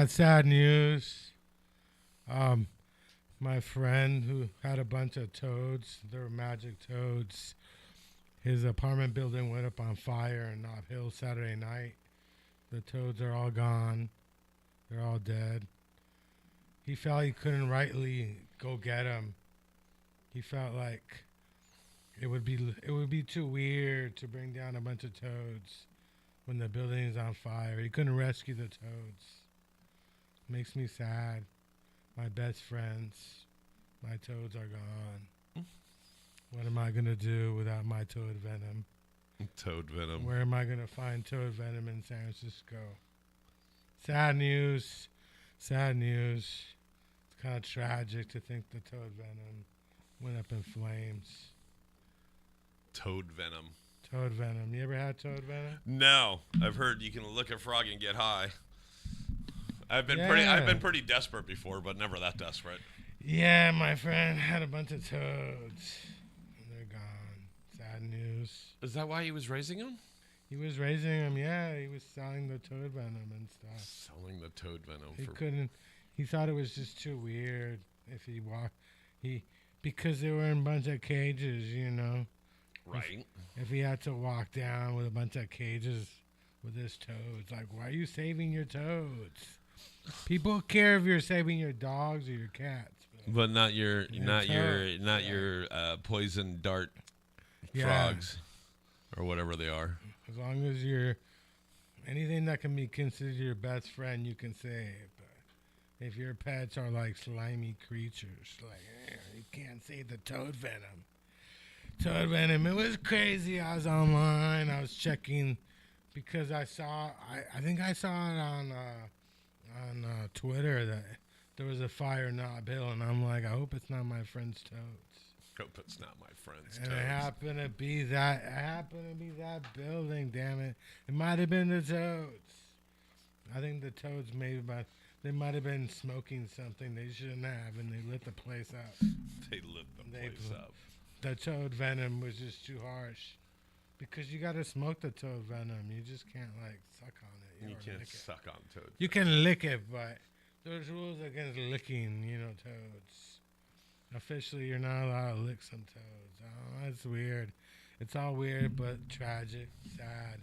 got sad news. Um, my friend who had a bunch of toads, they were magic toads. His apartment building went up on fire in Nob Hill Saturday night. The toads are all gone. They're all dead. He felt he couldn't rightly go get them. He felt like it would be too weird to bring down a bunch of toads when the building is on fire. He couldn't rescue the toads. Makes me sad. My best friends, my toads are gone. What am I going to do without my toad venom? Toad venom. Where am I going to find toad venom in San Francisco? Sad news. Sad news. It's kind of tragic to think the toad venom went up in flames. Toad venom. Toad venom. You ever had toad venom? No. I've heard you can lick a frog and get high. I've been pretty desperate before, but never that desperate. Yeah, my friend had a bunch of toads. And they're gone. Sad news. Is that why he was raising them? He was raising them, yeah. He was selling the toad venom and stuff. Selling the toad venom. He thought it was just too weird if he walked. Because they were in a bunch of cages, you know. Right. If he had to walk down with a bunch of cages with his toads, like, why are you saving your toads? People care if you're saving your dogs or your cats, but not your poison dart frogs or whatever they are. As long as you're anything that can be considered your best friend, you can save. But if your pets are like slimy creatures, like you can't save the toad venom. Toad venom. It was crazy. I was online. I was checking because I think I saw it on Twitter that there was a fire in Nob Hill, and I'm like, I hope it's not my friend's toads. Hope it's not my friend's and toads. It happened to be that building. Damn it! It might have been the toads. I think the toads they might have been smoking something they shouldn't have, and they lit the place up. They lit the place up. The toad venom was just too harsh. Because you got to smoke the toad venom. You just can't, like, suck on it. You can't suck on toad venom. You can lick it, but there's rules against licking, toads. Officially, you're not allowed to lick some toads. Oh, that's weird. It's all weird, but tragic. Sad.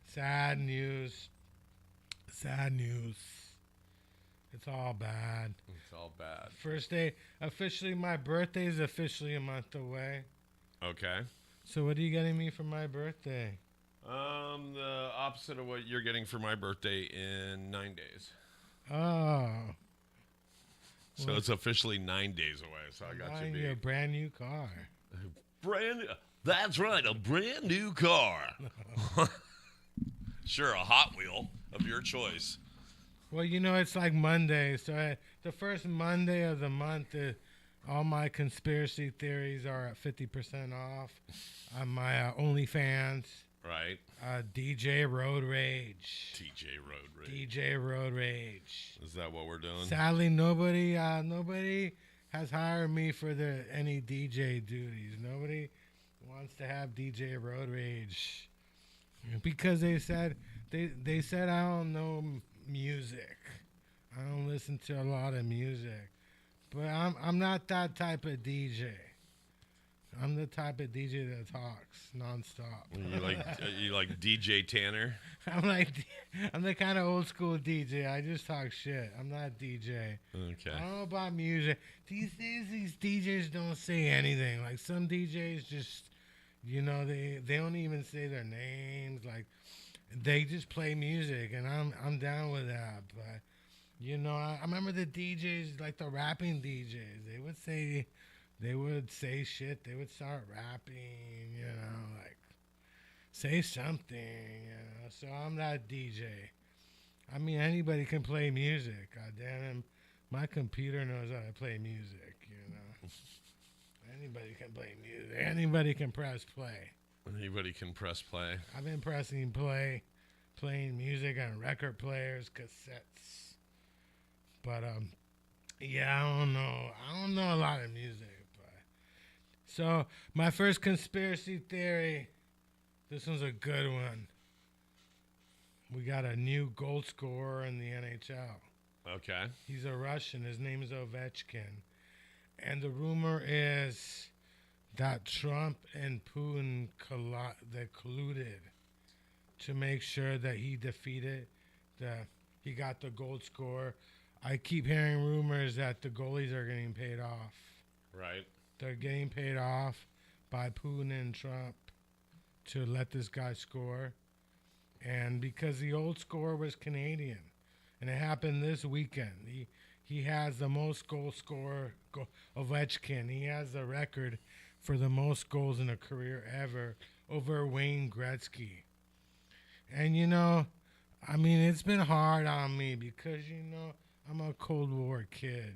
Sad news. Sad news. It's all bad. It's all bad. First day, officially, my birthday is officially a month away. Okay. So what are you getting me for my birthday? The opposite of what you're getting for my birthday in 9 days. Oh. So it's officially 9 days away. So I got you a brand new car. That's right, a brand new car. Sure, a Hot Wheel of your choice. Well, it's like Monday. So the first Monday of the month, all my conspiracy theories are at 50% off on my OnlyFans. Right. DJ Road Rage. DJ Road Rage. Is that what we're doing? Sadly, nobody has hired me for any DJ duties. Nobody wants to have DJ Road Rage because they said I don't know music. I don't listen to a lot of music. But I'm not that type of DJ. I'm the type of DJ that talks nonstop. You like DJ Tanner? I'm the kind of old school DJ. I just talk shit. I'm not DJ. Okay. I don't know about music. These days, these DJs don't say anything. Like some DJs just, they don't even say their names. Like they just play music, and I'm down with that. But I remember the DJs, like the rapping DJs. They would say shit. They would start rapping, like say something, So I'm not DJ. I mean, anybody can play music. God damn it. My computer knows how to play music, Anybody can play music. Anybody can press play. Anybody can press play. I've been pressing play, playing music on record players, cassettes. But, yeah, I don't know. I don't know a lot of music. So, my first conspiracy theory, this one's a good one. We got a new goal scorer in the NHL. Okay. He's a Russian. His name is Ovechkin. And the rumor is that Trump and Putin they colluded to make sure that he defeated he got the gold score. I keep hearing rumors that the goalies are getting paid off. Right. They're getting paid off by Putin and Trump to let this guy score. And because the old score was Canadian, and it happened this weekend. He has the most goal scorer, Ovechkin. He has the record for the most goals in a career ever over Wayne Gretzky. And, I mean, it's been hard on me because, I'm a Cold War kid,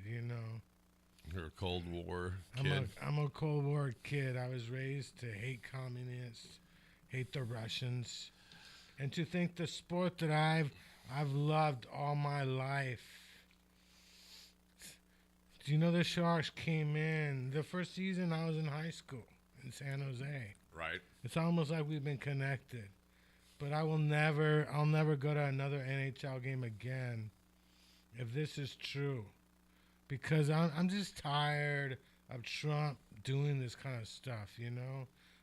You're a Cold War kid. I'm a Cold War kid. I was raised to hate communists, hate the Russians, and to think the sport that I've loved all my life. Do you know the Sharks came in the first season? I was in high school in San Jose. Right. It's almost like we've been connected. But I'll never go to another NHL game again if this is true, because I'm just tired of Trump doing this kind of stuff.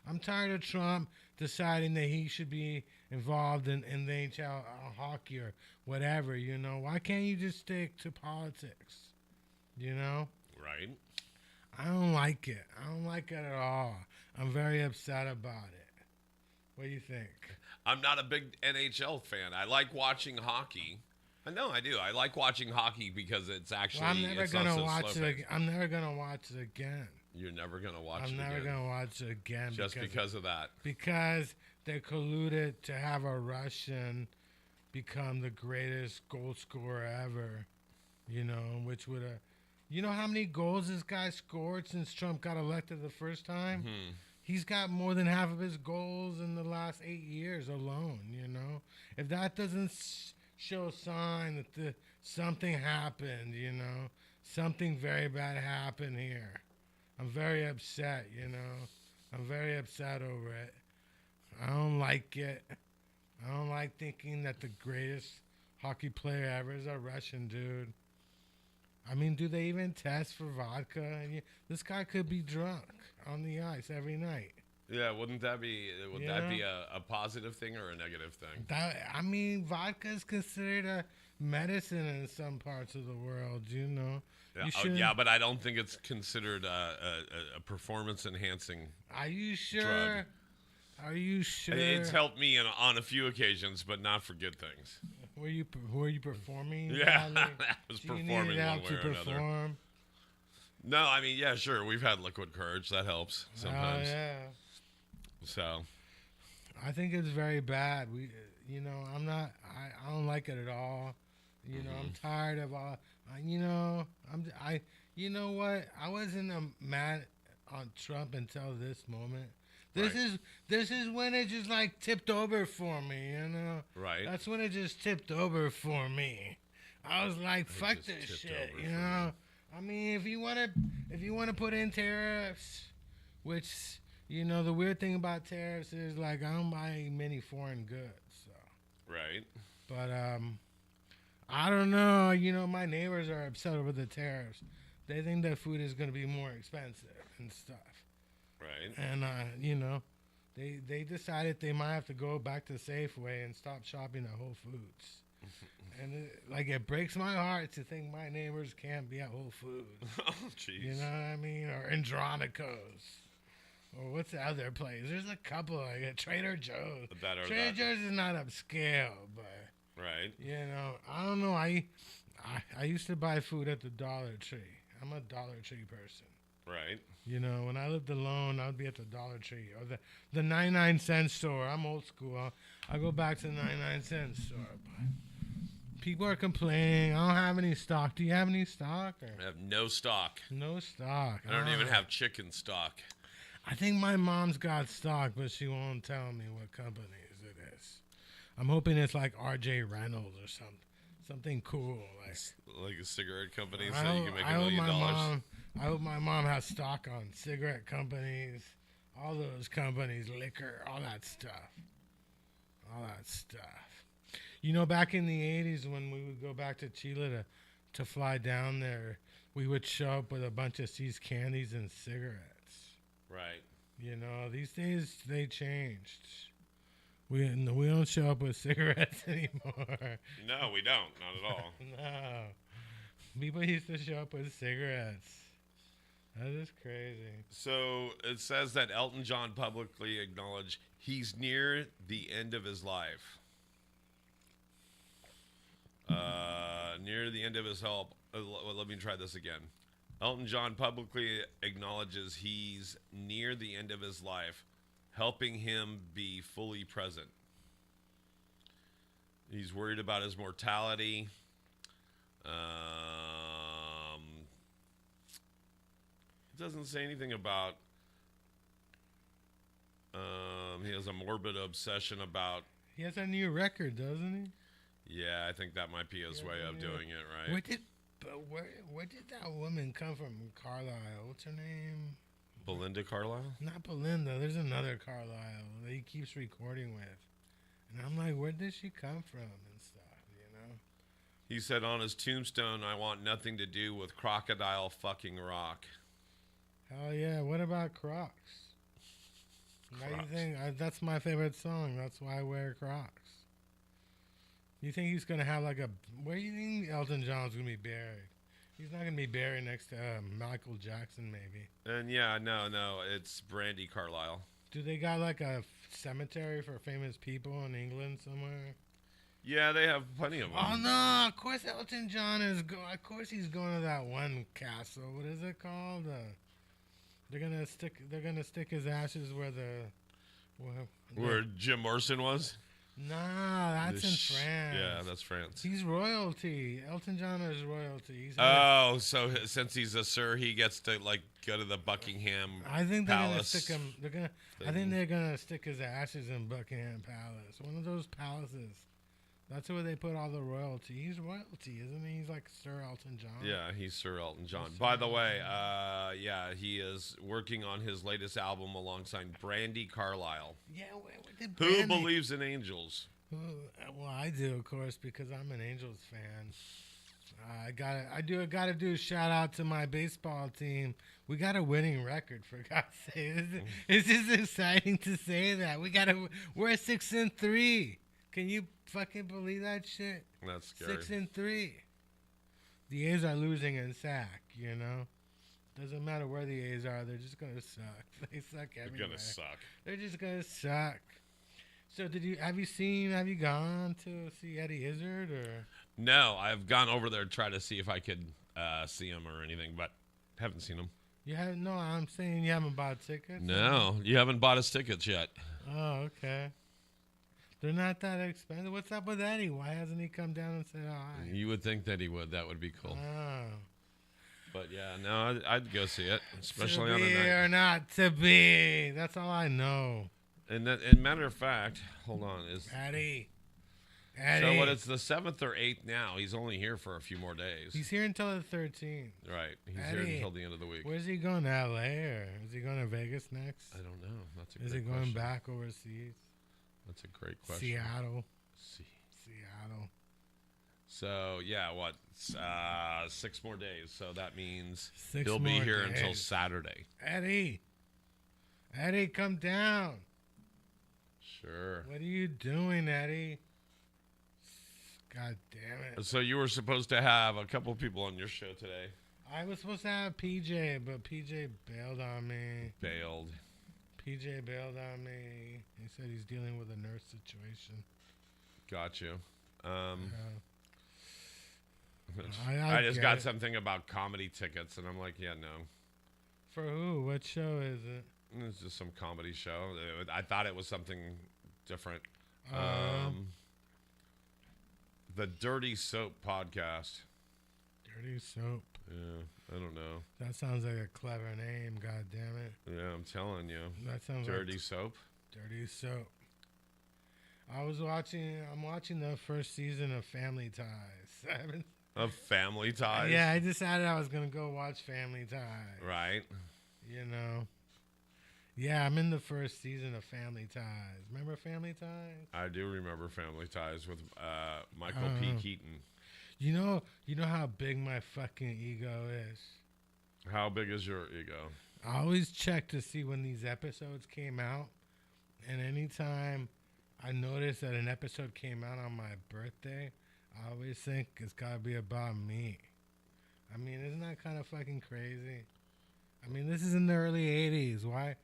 I'm tired of Trump deciding that he should be involved in the NHL hockey or whatever. Why can't you just stick to politics? Right. I don't like it. I don't like it at all. I'm very upset about it. What do you think? I'm not a big NHL fan. I like watching hockey. No, I do. I like watching hockey because it's actually. Well, I'm never gonna watch it. I'm never gonna watch it again. You're never gonna watch it again. I'm never gonna watch it again. Just because of that. Because they colluded to have a Russian become the greatest goal scorer ever. Which would have. You know how many goals this guy scored since Trump got elected the first time? Mm-hmm. He's got more than half of his goals in the last 8 years alone, If that doesn't show a sign that something happened, something very bad happened here. I'm very upset, I'm very upset over it. I don't like it. I don't like thinking that the greatest hockey player ever is a Russian dude. I mean, do they even test for vodka? This guy could be drunk on the ice every night. Yeah, wouldn't that be a positive thing or a negative thing? Vodka is considered a medicine in some parts of the world, Yeah, but I don't think it's considered a performance-enhancing Are you sure? drug. Are you sure? It's helped me on a few occasions, but not for good things. Were you performing? Yeah, I was performing one way or another. Perform? No, I mean, yeah, sure. We've had liquid courage. That helps sometimes. Oh, yeah. So. I think it's very bad. I don't like it at all. I'm tired of all. You know what? I wasn't mad on Trump until this moment. This is when it just like tipped over for me, Right. That's when it just tipped over for me. I was like, fuck this shit, I mean, if you wanna put in tariffs, which the weird thing about tariffs is like I don't buy many foreign goods, so. Right. But I don't know. My neighbors are upset over the tariffs. They think that food is gonna be more expensive and stuff. Right. And they decided they might have to go back to Safeway and stop shopping at Whole Foods. And it breaks my heart to think my neighbors can't be at Whole Foods. Oh, jeez. You know what I mean? Or Andronico's. Or what's the other place? There's a couple, like a Trader Joe's. Trader Joe's is not upscale, but right. I don't know. I used to buy food at the Dollar Tree. I'm a Dollar Tree person. Right. When I lived alone, I'd be at the Dollar Tree or the 99-cent store. I'm old school. I go back to the 99-cent store. But people are complaining. I don't have any stock. Do you have any stock? I have no stock. No stock. I don't even have chicken stock. I think my mom's got stock, but she won't tell me what companies it is. I'm hoping it's like R.J. Reynolds or something cool. Like a cigarette company so you can make $1 million. I hope my mom has stock on cigarette companies, all those companies, liquor, all that stuff. All that stuff. Back in the 80s when we would go back to Chile to fly down there, we would show up with a bunch of See's candies and cigarettes. Right. You know, these days they changed. We don't show up with cigarettes anymore. No, we don't. Not at all. No. People used to show up with cigarettes. That is crazy. So it says that Elton John publicly acknowledged he's near the end of his life. Near the end of his help. Let me try this again. Elton John publicly acknowledges he's near the end of his life, helping him be fully present. He's worried about his mortality. It doesn't say anything about. He has a morbid obsession about. He has a new record, doesn't he? Yeah, I think that might be his way of doing it, right? Where did that woman come from? Carlisle. What's her name? Belinda Carlisle? Not Belinda. There's another Carlisle that he keeps recording with. And I'm like, where did she come from and stuff, you know? He said on his tombstone, I want nothing to do with crocodile fucking rock. Hell yeah. What about Crocs? Now you think that's my favorite song. That's why I wear Crocs. You think he's going to have like a... Where do you think Elton John's going to be buried? He's not going to be buried next to Michael Jackson, maybe. And yeah, no, it's Brandy Carlisle. Do they got like a cemetery for famous people in England somewhere? Yeah, they have plenty of them. Oh no! Of course, Elton John is. Of course, he's going to that one castle. What is it called? They're gonna stick his ashes where where Jim Morrison was. Nah, that's in France. Yeah, that's France. He's royalty. Elton John is royalty. So since he's a sir, he gets to like go to the Buckingham. I think they're Palace gonna stick him. I think they're gonna stick his ashes in Buckingham Palace. One of those palaces. That's where they put all the royalty. He's royalty, isn't he? He's like Sir Elton John. Yeah, he's Sir Elton John. By the way, yeah, he is working on his latest album alongside Brandy Carlisle. Yeah, where Brandy? Who believes in angels? Well, I do, of course, because I'm an Angels fan. I gotta do a shout out to my baseball team. We got a winning record, for God's sake. It's just exciting to say that. We're 6-3. Can you fucking believe that shit? That's scary. 6-3. The A's are losing in sack, you know? Doesn't matter where the A's are, they're just gonna suck. They suck everywhere. They're gonna suck. They're just gonna suck. So have you gone to see Eddie Izzard or? No, I've gone over there to try to see if I could see him or anything, but haven't seen him. You haven't? No, I'm saying you haven't bought tickets? No, you haven't bought his tickets yet. Oh, okay. They're not that expensive. What's up with Eddie? Why hasn't he come down and said hi? You would think that he would. That would be cool. Oh. But yeah, no, I'd go see it, especially on a night. To be or not to be. That's all I know. And matter of fact, hold on, Eddie. So what? It's the 7th or 8th now. He's only here for a few more days. He's here until the 13th. Right. He's here until the end of the week. Where's he going? To L.A. or is he going to Vegas next? I don't know. That's a great question. Is he going back overseas? That's a great question. Seattle. Seattle. So yeah, what? 6 more days. So that means he'll be here until Saturday. Eddie, come down. Sure. What are you doing, Eddie? God damn it. So you were supposed to have a couple people on your show today. I was supposed to have PJ, but PJ bailed on me. PJ bailed on me. He said he's dealing with a nurse situation. Got you. I just got something about comedy tickets, and I'm like, yeah, no. For who? What show is it? It's just some comedy show. I thought it was something different. The Dirty Soap podcast. Dirty Soap. Yeah, I don't know. That sounds like a clever name. God damn it. Yeah, I'm telling you. That sounds Dirty Soap. Dirty Soap. I'm watching the first season of Family Ties. Of Family Ties? Yeah, I decided I was going to go watch Family Ties. Right. You know. Yeah, I'm in the first season of Family Ties. Remember Family Ties? I do remember Family Ties with Michael P. Keaton. You know how big my fucking ego is. How big is your ego? I always check to see when these episodes came out, and anytime I notice that an episode came out on my birthday, I always think it's gotta be about me. I mean, isn't that kind of fucking crazy? I mean, this is in the early '80s. Why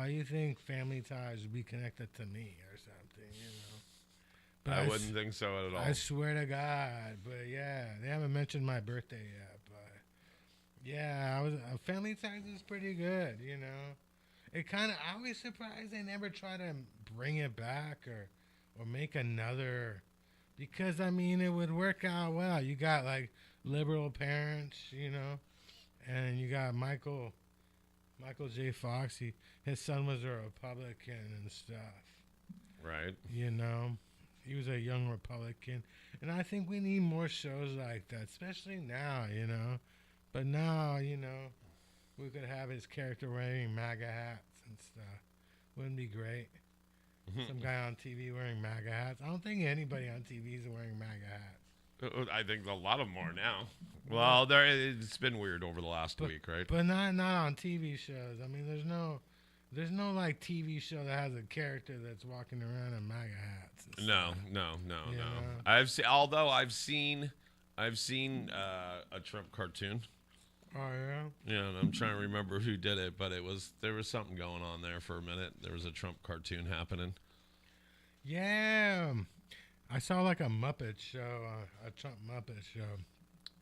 do you think Family Ties would be connected to me or something? You know. But I wouldn't think so at all. I swear to God, but yeah, they haven't mentioned my birthday yet. But yeah, Family Ties is pretty good. You know, it kind of I was surprised they never try to bring it back or make another, because I mean it would work out well. You got like liberal parents, you know, and you got Michael J. Fox. His son was a Republican and stuff. Right. You know, he was a young Republican, and I think we need more shows like that, especially now. You know, but now you know we could have his character wearing MAGA hats and stuff. Wouldn't be great? Some guy on TV wearing MAGA hats. I don't think anybody on TV is wearing MAGA hats. I think a lot of them are now. Well, it's been weird over the last week, right? But not on TV shows. I mean, there's no like TV show that has a character that's walking around in MAGA hats. No. I've seen a Trump cartoon. Oh yeah. Yeah, and I'm trying to remember who did it, but there was something going on there for a minute. There was a Trump cartoon happening. Yeah. I saw like a Muppet show, a Trump Muppet show.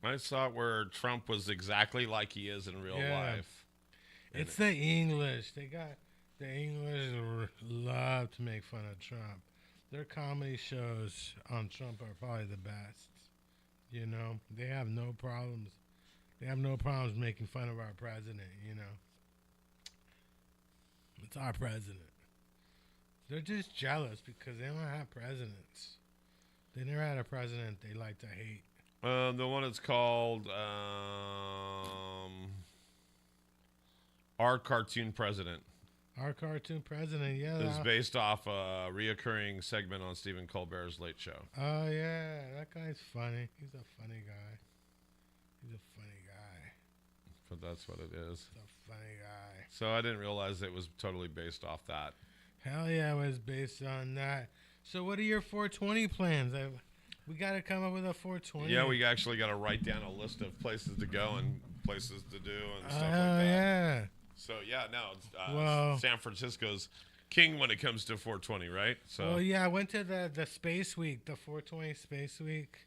I saw it where Trump was exactly like he is in real life. It's the English. The English love to make fun of Trump. Their comedy shows on Trump are probably the best. You know, they have no problems. They have no problems making fun of our president, you know. It's our president. They're just jealous because they don't have presidents. They never had a president they like to hate. The one that's called Our Cartoon President. Our cartoon president, yeah. Is based off a reoccurring segment on Stephen Colbert's Late Show. Oh, yeah. That guy's funny. He's a funny guy. But that's what it is. He's a funny guy. So I didn't realize it was totally based off that. Hell yeah, it was based on that. So what are your 420 plans? We got to come up with a 420. Yeah, we actually got to write down a list of places to go and places to do and stuff like Oh, that. yeah. So, yeah, no, San Francisco's king when it comes to 420, right? So. Well, yeah, I went to the Space Week, the 420 Space Week.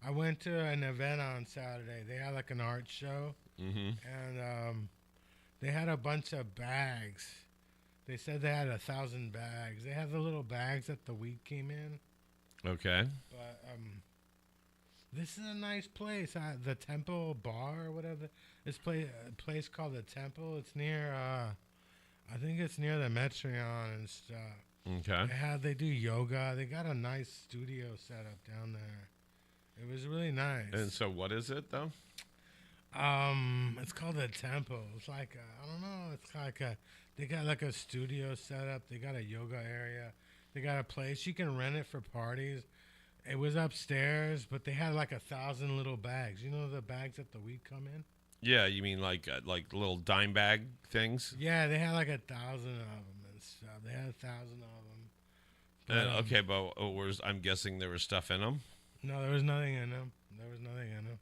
I went to an event on Saturday. They had like an art show. Mm-hmm. And they had a bunch of bags. They said they had 1,000 bags. They had the little bags that the weed came in. Okay. But this is a nice place. The Temple Bar or whatever. This place called the Temple. It's near, I think it's near the Metreon and stuff. Okay. They do yoga. They got a nice studio set up down there. It was really nice. And so what is it, though? It's called the Temple. It's like I don't know. It's like they got like a studio set up. They got a yoga area. They got a place you can rent it for parties. It was upstairs, but they had like 1,000 little bags. You know the bags that the weed come in. Yeah, you mean like little dime bag things? Yeah, they had like 1,000 of them and stuff. They had 1,000 of them. But, okay, but I'm guessing there was stuff in them. No, there was nothing in them.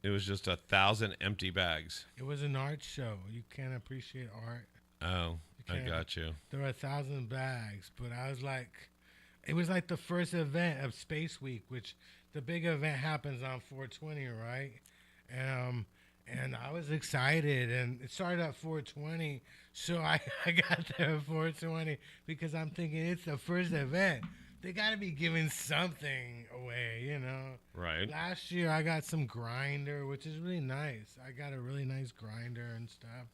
It was just 1,000 empty bags. It was an art show. You can't appreciate art. Oh, I got you. There were 1,000 bags, but I was like, it was like the first event of Space Week, which the big event happens on 420, right? And I was excited, and it started at 420, so I got there at 420 because I'm thinking it's the first event. They got to be giving something away, you know. Right. Last year, I got some grinder, which is really nice. I got a really nice grinder and stuff.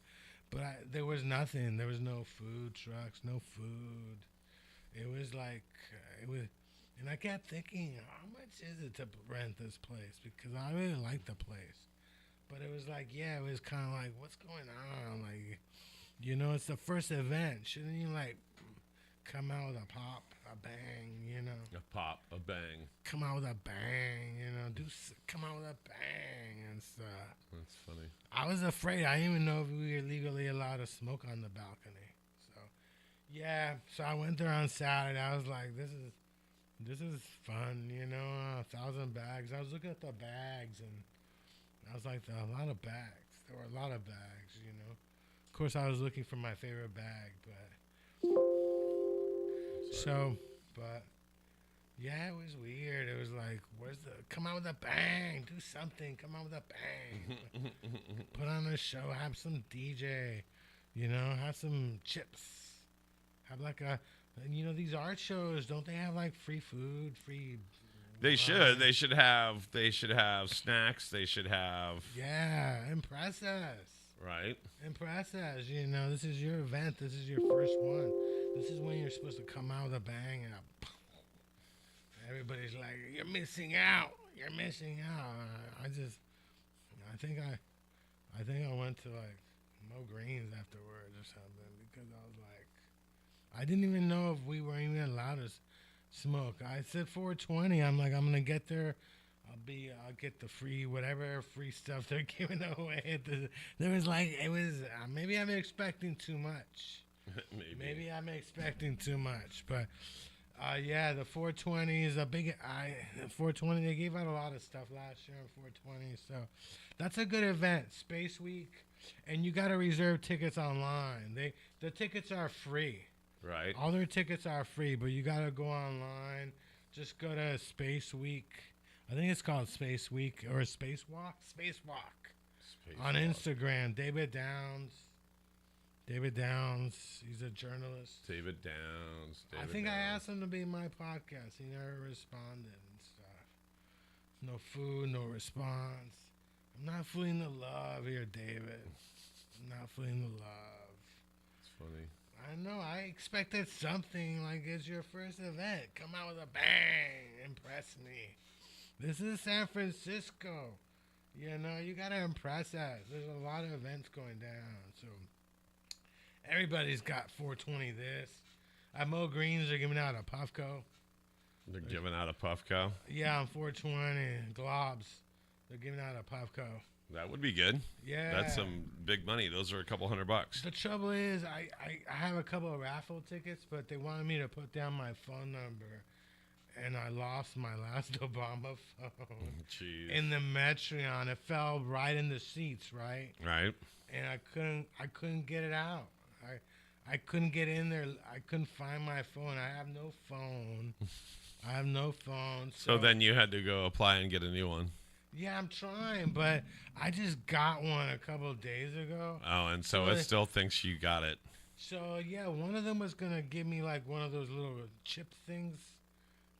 But there was nothing. There was no food trucks, no food. It was like, and I kept thinking, how much is it to rent this place? Because I really liked the place. But it was like, yeah, it was kind of like, what's going on? Like, you know, it's the first event. Shouldn't you, like, come out with a pop, a bang, you know. A pop, a bang. Come out with a bang, you know. Come out with a bang and stuff. That's funny. I was afraid. I didn't even know if we were legally allowed to smoke on the balcony. So, yeah. So I went there on Saturday. I was like, this is fun, you know. 1,000 bags. I was looking at the bags, and I was like, a lot of bags. There were a lot of bags, you know. Of course, I was looking for my favorite bag, but yeah, it was weird. It was like, come out with a bang, do something, come out with a bang. Put on a show, have some DJ, you know, have some chips. Have like these art shows, don't they have like free food, free They should. They should have snacks. They should have. Yeah, impress us. Right. Impress us. You know, this is your event. This is your first one. This is when you're supposed to come out with a bang and everybody's like, "You're missing out. You're missing out." I think I went to like Mo Green's afterwards or something because I was like, I didn't even know if we were even allowed to smoke. I said 420. I'm like, I'm gonna get there. I'll get the whatever free stuff they're giving away. There was like, it was, maybe I'm expecting too much. Maybe I'm expecting too much. But, yeah, the 420 is a big, 420, they gave out a lot of stuff last year on 420. So that's a good event, Space Week. And you got to reserve tickets online. The tickets are free. Right. All their tickets are free, but you got to go online. Just go to Space Week. I think it's called Space Week or Spacewalk. Spacewalk. On Instagram. David Downs. He's a journalist. David Downs. I think I asked him to be in my podcast. He never responded and stuff. No food, no response. I'm not feeling the love here, David. I'm not feeling the love. It's funny. I know. I expected something like it's your first event. Come out with a bang. Impress me. This is San Francisco. You know, you got to impress us. There's a lot of events going down. So everybody's got 420 this. At Mo Green's, they're giving out a Puffco. They're giving out a Puffco? Yeah, on 420. Globs. They're giving out a Puffco. That would be good. Yeah. That's some big money. Those are a couple $100. The trouble is, I have a couple of raffle tickets, but they wanted me to put down my phone number. And I lost my last Obama phone. Jeez. In the Metreon. It fell right in the seats, right? Right. And I couldn't get it out. I couldn't get in there. I couldn't find my phone. I have no phone. So then you had to go apply and get a new one. Yeah, I'm trying, but I just got one a couple of days ago. Oh, and so it still thinks you got it. So, yeah, one of them was going to give me like one of those little chip things.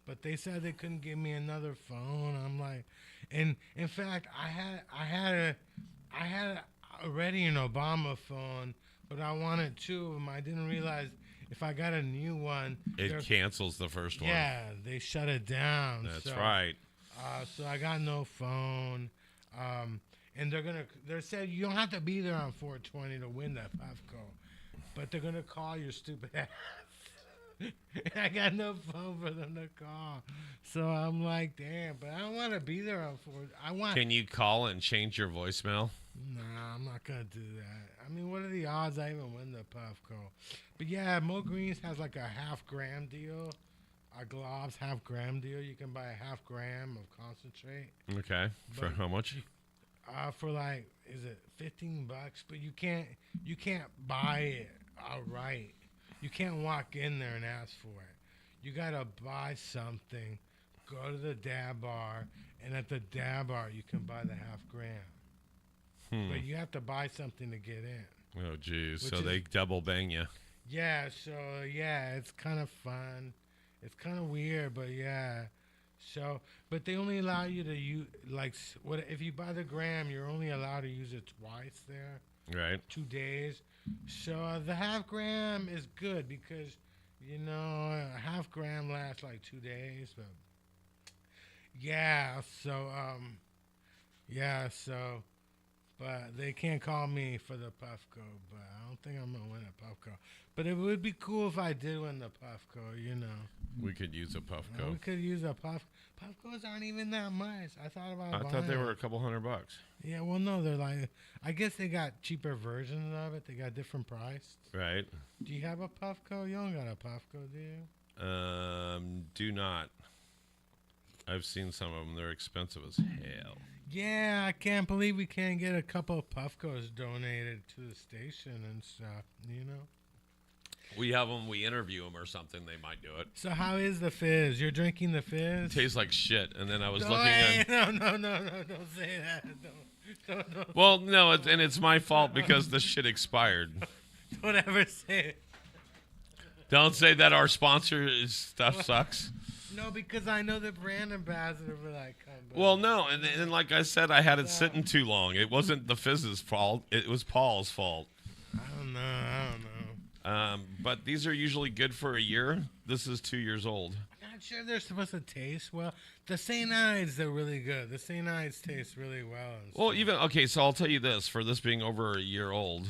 But they said they couldn't give me another phone. I'm like, and in fact, I had already an Obama phone, but I wanted two of them. I didn't realize if I got a new one, it cancels the first one. Yeah, they shut it down. That's right. So I got no phone. And they said you don't have to be there on 420 to win that Puffco, but they're gonna call your stupid ass. I got no phone for them to call. So I'm like, damn, but I don't want to be there on 4. Can you call and change your voicemail? Nah, I'm not going to do that. I mean, what are the odds I even win the Puffco? But yeah, Mo Green's has like a half-gram deal. A Glob's half-gram deal. You can buy a half-gram of concentrate. Okay. For how much? For like, is it $15? But you can't buy it outright. You can't walk in there and ask for it. You got to buy something, go to the dab bar, and at the dab bar, you can buy the half-gram. But you have to buy something to get in. Oh, geez. So they double bang you. Yeah, so, yeah, it's kind of fun. It's kind of weird, but, yeah. So, but they only allow you to use, like, if you buy the gram, you're only allowed to use it twice there. Right. 2 days. So the half-gram is good because, you know, a half-gram lasts like 2 days. But But they can't call me for the Puffco. But I don't think I'm gonna win a Puffco. But it would be cool if I did win the Puffco. You know. We could use a Puffco. We could use a Puffcos aren't even that much. I thought about. I thought they were a couple $100. Yeah, well, no, they're like. I guess they got cheaper versions of it. They got different price. Right. Do you have a Puffco? You don't got a Puffco, do you? Do not. I've seen some of them. They're expensive as hell. Yeah, I can't believe we can't get a couple of Puffcos donated to the station and stuff. You know. We have them. We interview them or something. They might do it. So how is the fizz? You're drinking the fizz? It tastes like shit. And then I was looking at. at. No! Don't say that. Don't. Well, no, it's my fault because the shit expired. Don't ever say it. Don't say that our sponsor stuff sucks. No, because I know the brand ambassador for that company. Well, no, and like I said, I had it sitting too long. It wasn't the fizz's fault. It was Paul's fault. I don't know. But these are usually good for a year. This is 2 years old. I'm not sure they're supposed to taste well. The St. Ides, they're really good. The St. Ides taste really well. Well, so I'll tell you this. For this being over a year old,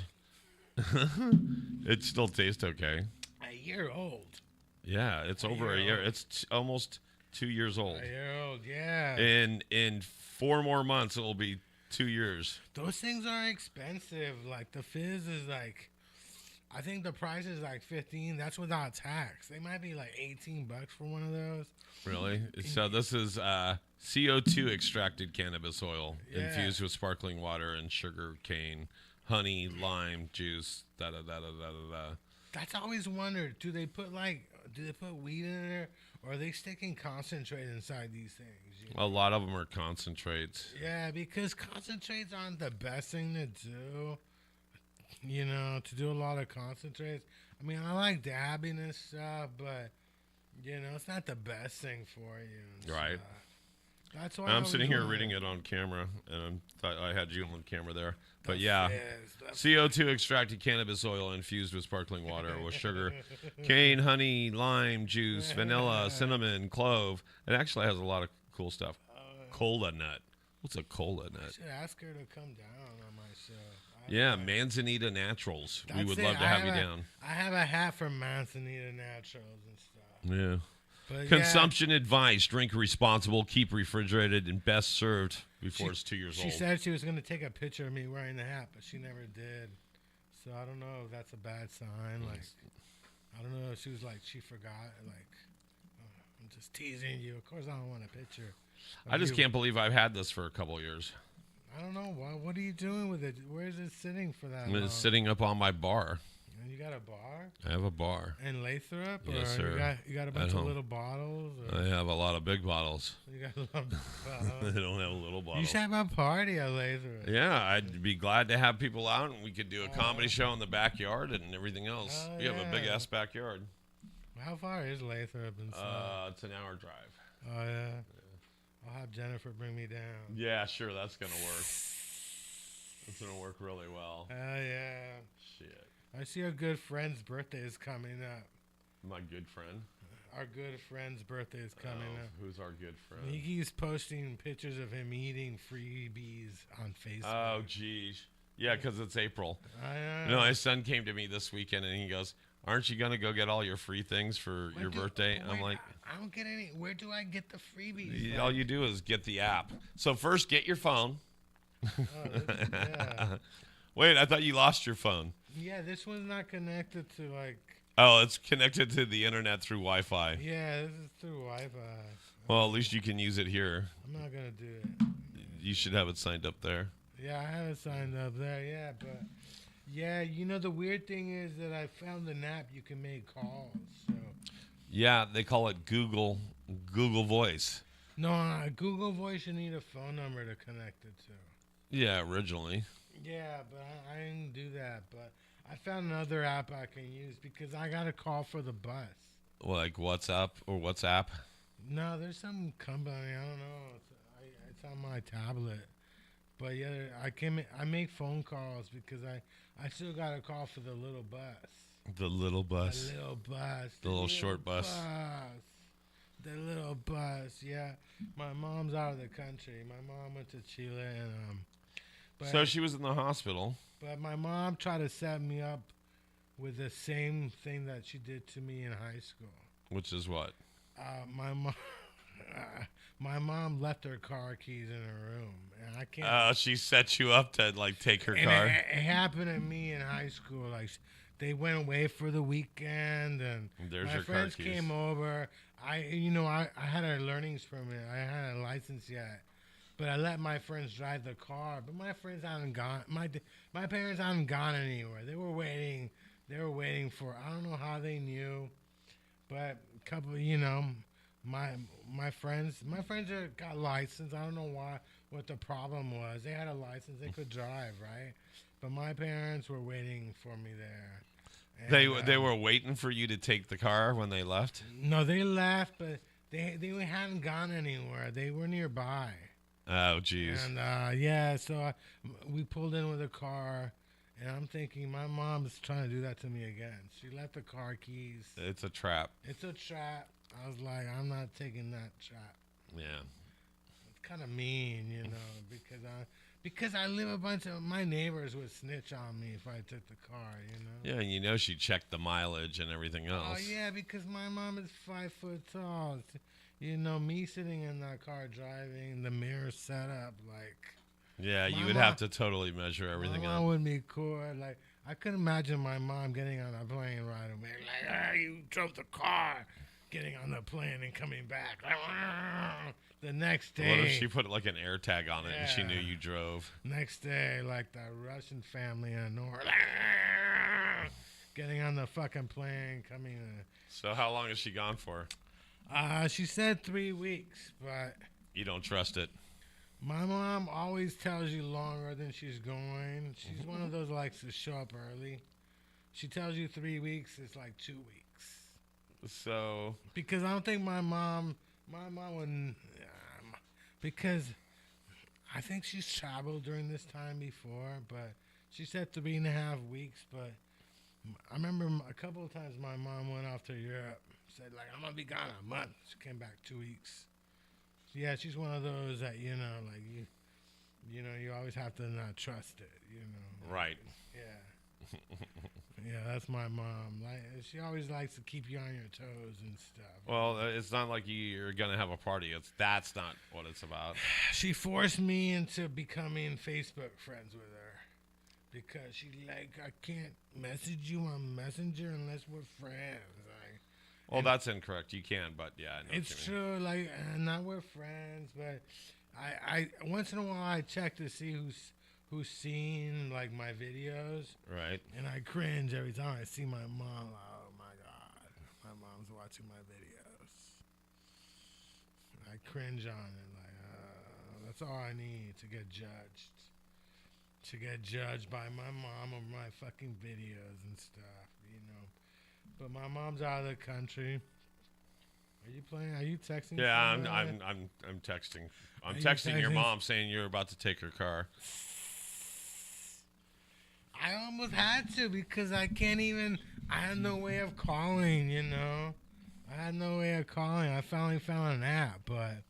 it still tastes okay. A year old? Yeah, it's over a year. It's almost 2 years old. A year old, yeah. In 4 more months, it will be 2 years. Those things are expensive. Like, the fizz is like... I think the price is like 15. That's without tax. They might be like $18 for one of those. Really? So this is CO2 extracted cannabis oil infused with sparkling water and sugar cane, honey, lime juice. Da da da da da da. That's always wondered. Do they put weed in there, or are they sticking concentrate inside these things? You know? A lot of them are concentrates. Yeah, because concentrates aren't the best thing to do. You know, to do a lot of concentrates. I mean, I like dabbing and stuff, but, you know, it's not the best thing for you. Right. That's why I'm sitting here reading it on camera, and I thought I had you on camera there. But CO2 extracted cannabis oil infused with sparkling water with sugar, cane, honey, lime juice, vanilla, cinnamon, clove. It actually has a lot of cool stuff. Cola nut. What's a cola nut? I should ask her to come down on my show. Yeah, Manzanita Naturals. We would love to have you down. I have a hat from Manzanita Naturals and stuff. Yeah. But Consumption advice: drink responsible, keep refrigerated, and best served before it's 2 years old. She said she was going to take a picture of me wearing the hat, but she never did. So I don't know if that's a bad sign. Like, I don't know if she was like, she forgot. Like, I'm just teasing you. Of course, I don't want a picture. I just can't believe I've had this for a couple of years. I don't know. What are you doing with it? Where is it sitting for that long? It's sitting up on my bar. And you got a bar? I have a bar. In Lathrop? Yes, sir. You got a bunch of little bottles? I have a lot of big bottles. You got a lot of bottles? I don't have little bottles. You should have a party at Lathrop. Yeah, I'd be glad to have people out, and we could do a comedy show in the backyard and everything else. We have a big-ass backyard. How far is Lathrop? It's an hour drive. Oh, yeah? I'll have Jennifer bring me down. Yeah, sure, that's going to work. It's going to work really well. Hell yeah. Shit. I see our good friend's birthday is coming up. My good friend? Our good friend's birthday is coming up. Who's our good friend? He keeps posting pictures of him eating freebies on Facebook. Oh, geez. Yeah, because it's April. I know. My son came to me this weekend, and he goes, aren't you going to go get all your free things for your birthday? I'm like, I don't get any. Where do I get the freebies? All you do is get the app. So first, get your phone. Yeah. Wait, I thought you lost your phone. Yeah, this one's not connected to like. Oh, it's connected to the internet through Wi-Fi. Yeah, this is through Wi-Fi. Well, at least you can use it here. I'm not gonna do it. You should have it signed up there. Yeah, I have it signed up there. Yeah, but yeah, you know the weird thing is that I found an app you can make calls. So. Yeah, they call it Google Voice. No, Google Voice you need a phone number to connect it to. Yeah, originally. Yeah, but I didn't do that. But I found another app I can use because I got a call for the bus. Like WhatsApp or WhatsApp? No, there's some company. I don't know. It's on my tablet. But yeah, I make phone calls because I still got a call for the little bus. The little bus. The little bus. The little short bus. The little bus. Yeah, my mom's out of the country. My mom went to Chile and So she was in the hospital. But my mom tried to set me up with the same thing that she did to me in high school. Which is what? My mom, my mom left her car keys in her room, and I can't. She set you up to like take her and car. It happened to me in high school. Like they went away for the weekend, and There's my your friends car keys. came over. I had a learnings permit. I had a license yet. But I let my friends drive the car. But my friends hadn't gone. My parents hadn't gone anywhere. They were waiting. They were waiting for. I don't know how they knew, but a couple. My friends got licensed. I don't know what the problem was. They had a license. They could drive, right? But my parents were waiting for me there. And, They were waiting for you to take the car when they left. No, they left, but they hadn't gone anywhere. They were nearby. Oh, jeez. And so we pulled in with a car, and I'm thinking my mom's trying to do that to me again. She left the car keys. It's a trap. It's a trap. I was like, I'm not taking that trap. Yeah. It's kind of mean, because I live a bunch of my neighbors would snitch on me if I took the car, Yeah, and she checked the mileage and everything else. Oh yeah, because my mom is 5 foot tall. Me sitting in that car driving, the mirror set up, like... Yeah, you would have to totally measure everything my up. mom would be cool. Like, I couldn't imagine my mom getting on a plane right away. Like, you drove the car. Getting on the plane and coming back. The next day... What if she put like an air tag on it and she knew you drove? Next day, like the Russian family in the north. Getting on the fucking plane, coming... So how long is she gone for? She said 3 weeks, but... You don't trust it. My mom always tells you longer than she's going. She's one of those that likes to show up early. She tells you 3 weeks, it's like 2 weeks. So... Because I don't think my mom wouldn't... because I think she's traveled during this time before, but she said 3.5 weeks, but I remember a couple of times my mom went off to Europe. Said, like, I'm going to be gone a month. She came back 2 weeks. Yeah, she's one of those that, you always have to not trust it, Right. Yeah. Yeah, that's my mom. Like, she always likes to keep you on your toes and stuff. Well, it's not like you're going to have a party. That's not what it's about. She forced me into becoming Facebook friends with her. Because she's like, I can't message you on Messenger unless we're friends. Well, that's incorrect. You can, but yeah, I know it's true. Like, not we're friends, but I once in a while I check to see who's seen like my videos. Right. And I cringe every time I see my mom. Oh my God, my mom's watching my videos. I cringe on it. Like, that's all I need to get judged. To get judged by my mom on my fucking videos and stuff, But my mom's out of the country. Are you playing? Are you texting? Yeah, I'm texting. I'm texting your mom saying you're about to take her car. I almost had to because I can't even. I had no way of calling. I had no way of calling. I finally found an app, but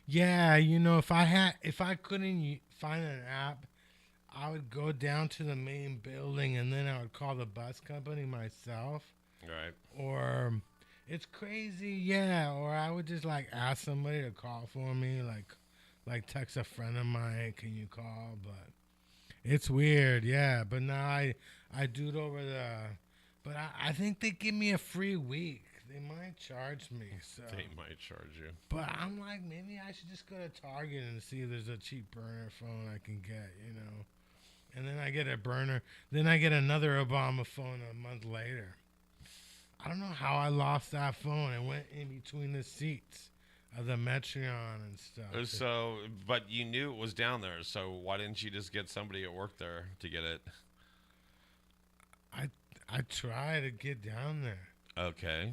yeah, if I couldn't find an app, I would go down to the main building and then I would call the bus company myself. Right. Or it's crazy, yeah. Or I would just like ask somebody to call for me, like text a friend of mine, can you call? But it's weird, yeah. But now I do it over but I think they give me a free week. They might charge me. So They might charge you. But I'm like, maybe I should just go to Target and see if there's a cheap burner phone I can get, And then I get a burner. Then I get another Obama phone a month later. I don't know how I lost that phone. It went in between the seats of the Metreon and stuff. So, but you knew it was down there. So why didn't you just get somebody at work there to get it? I try to get down there. Okay.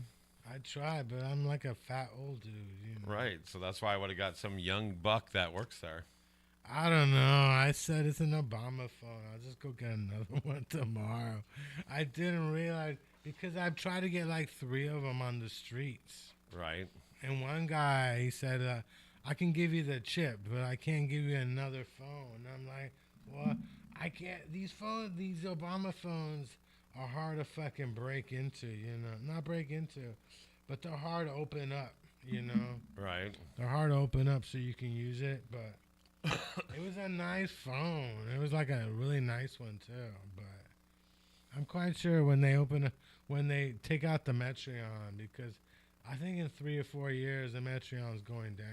I try, but I'm like a fat old dude. Right. So that's why I would have got some young buck that works there. I don't know. I said it's an Obama phone. I'll just go get another one tomorrow. I didn't realize because I've tried to get like 3 of them on the streets. Right. And one guy, he said, I can give you the chip, but I can't give you another phone. I'm like, Well, I can't. These Obama phones are hard to fucking break into. Not break into, but they're hard to open up. Right. They're hard to open up so you can use it. But it was a nice phone. It was like a really nice one too. But I'm quite sure when they take out the Metreon, because I think in 3 or 4 years the Metreon's going down.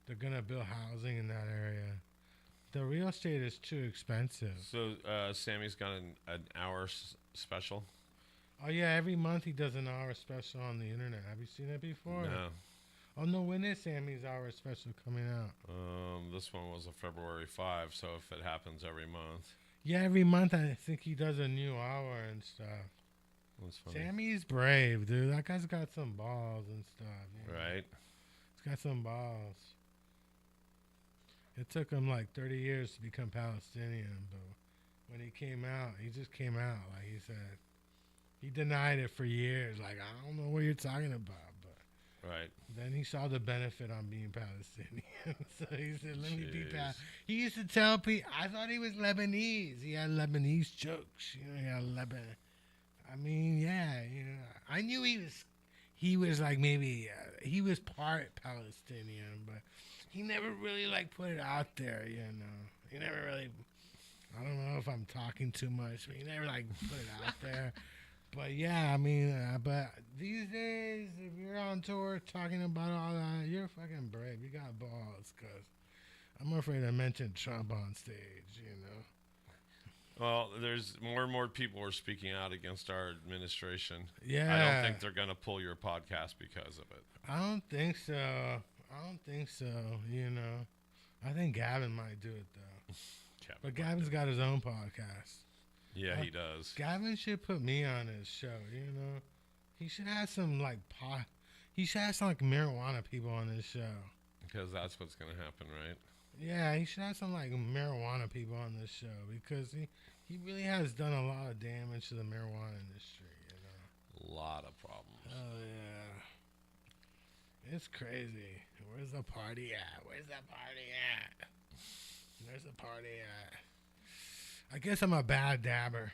They're gonna build housing in that area. The real estate is too expensive. So Sammy's got an hour special. Oh yeah, every month he does an hour special on the internet. Have you seen it before? No. Oh no, when is Sammy's hour special coming out? This one was a February 5, so if it happens every month. Yeah, every month I think he does a new hour and stuff. That's funny. Sammy's brave, dude. That guy's got some balls and stuff. Right. He's got some balls. It took him like 30 years to become Palestinian, but when he came out, he just came out. Like he said, he denied it for years. Like, I don't know what you're talking about, but Right. then he saw the benefit on being Palestinian. So he said, let me be Jeez. Palestinian. He used to tell people, I thought he was Lebanese. He had Lebanese jokes. He had Lebanon. I mean, yeah, I knew he was like maybe, he was part Palestinian, but he never really like put it out there, He never really, I don't know if I'm talking too much, but he never like put it out there. But yeah, I mean, but these days, if you're on tour talking about all that, you're fucking brave. You got balls, because I'm afraid to mention Trump on stage, Well, there's more and more people are speaking out against our administration. Yeah. I don't think they're going to pull your podcast because of it. I don't think so. I think Gavin might do it, though. But Gavin's got his own podcast. Yeah, he does. Gavin should put me on his show, He should have some, like, he should have some, like, marijuana people on his show. Because that's what's going to happen, right? Yeah, he should have some, like, marijuana people on this show, because he really has done a lot of damage to the marijuana industry, A lot of problems. Oh, yeah. It's crazy. Where's the party at? Where's the party at? I guess I'm a bad dabber.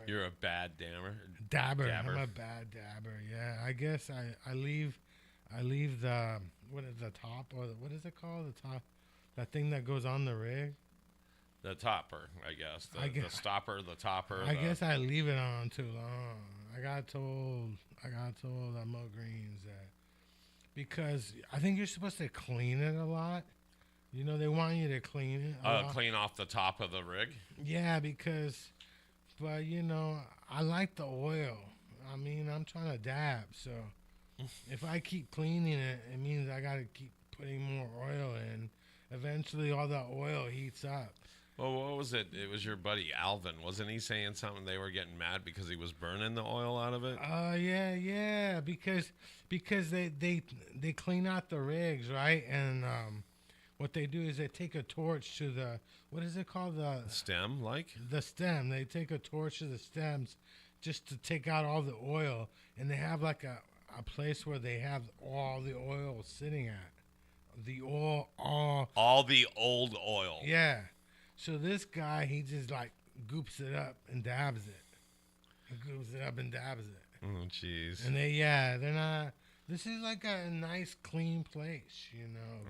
You're a bad dammer. Dabber. Dabber. I'm a bad dabber. Yeah, I guess I leave the, what is the top, or what is it called? The top, that thing that goes on the rig. The topper, I guess. The stopper, the topper. I guess I leave it on too long. I got told at Mo Green's that, because I think you're supposed to clean it a lot. They want you to clean it a lot. Clean off the top of the rig? Yeah, but I like the oil. I mean, I'm trying to dab, so if I keep cleaning it, it means I got to keep putting more oil in. Eventually, all the oil heats up. Well, what was it? It was your buddy Alvin. Wasn't he saying something? They were getting mad because he was burning the oil out of it? Yeah, because they clean out the rigs, right? And what they do is they take a torch to the, what is it called? The stem, like? The stem. They take a torch to the stems just to take out all the oil, and they have like a place where they have all the oil sitting at. The oil, all the old oil. Yeah. So this guy, he just like goops it up and dabs it. Oh, jeez. And they're not. This is like a nice, clean place,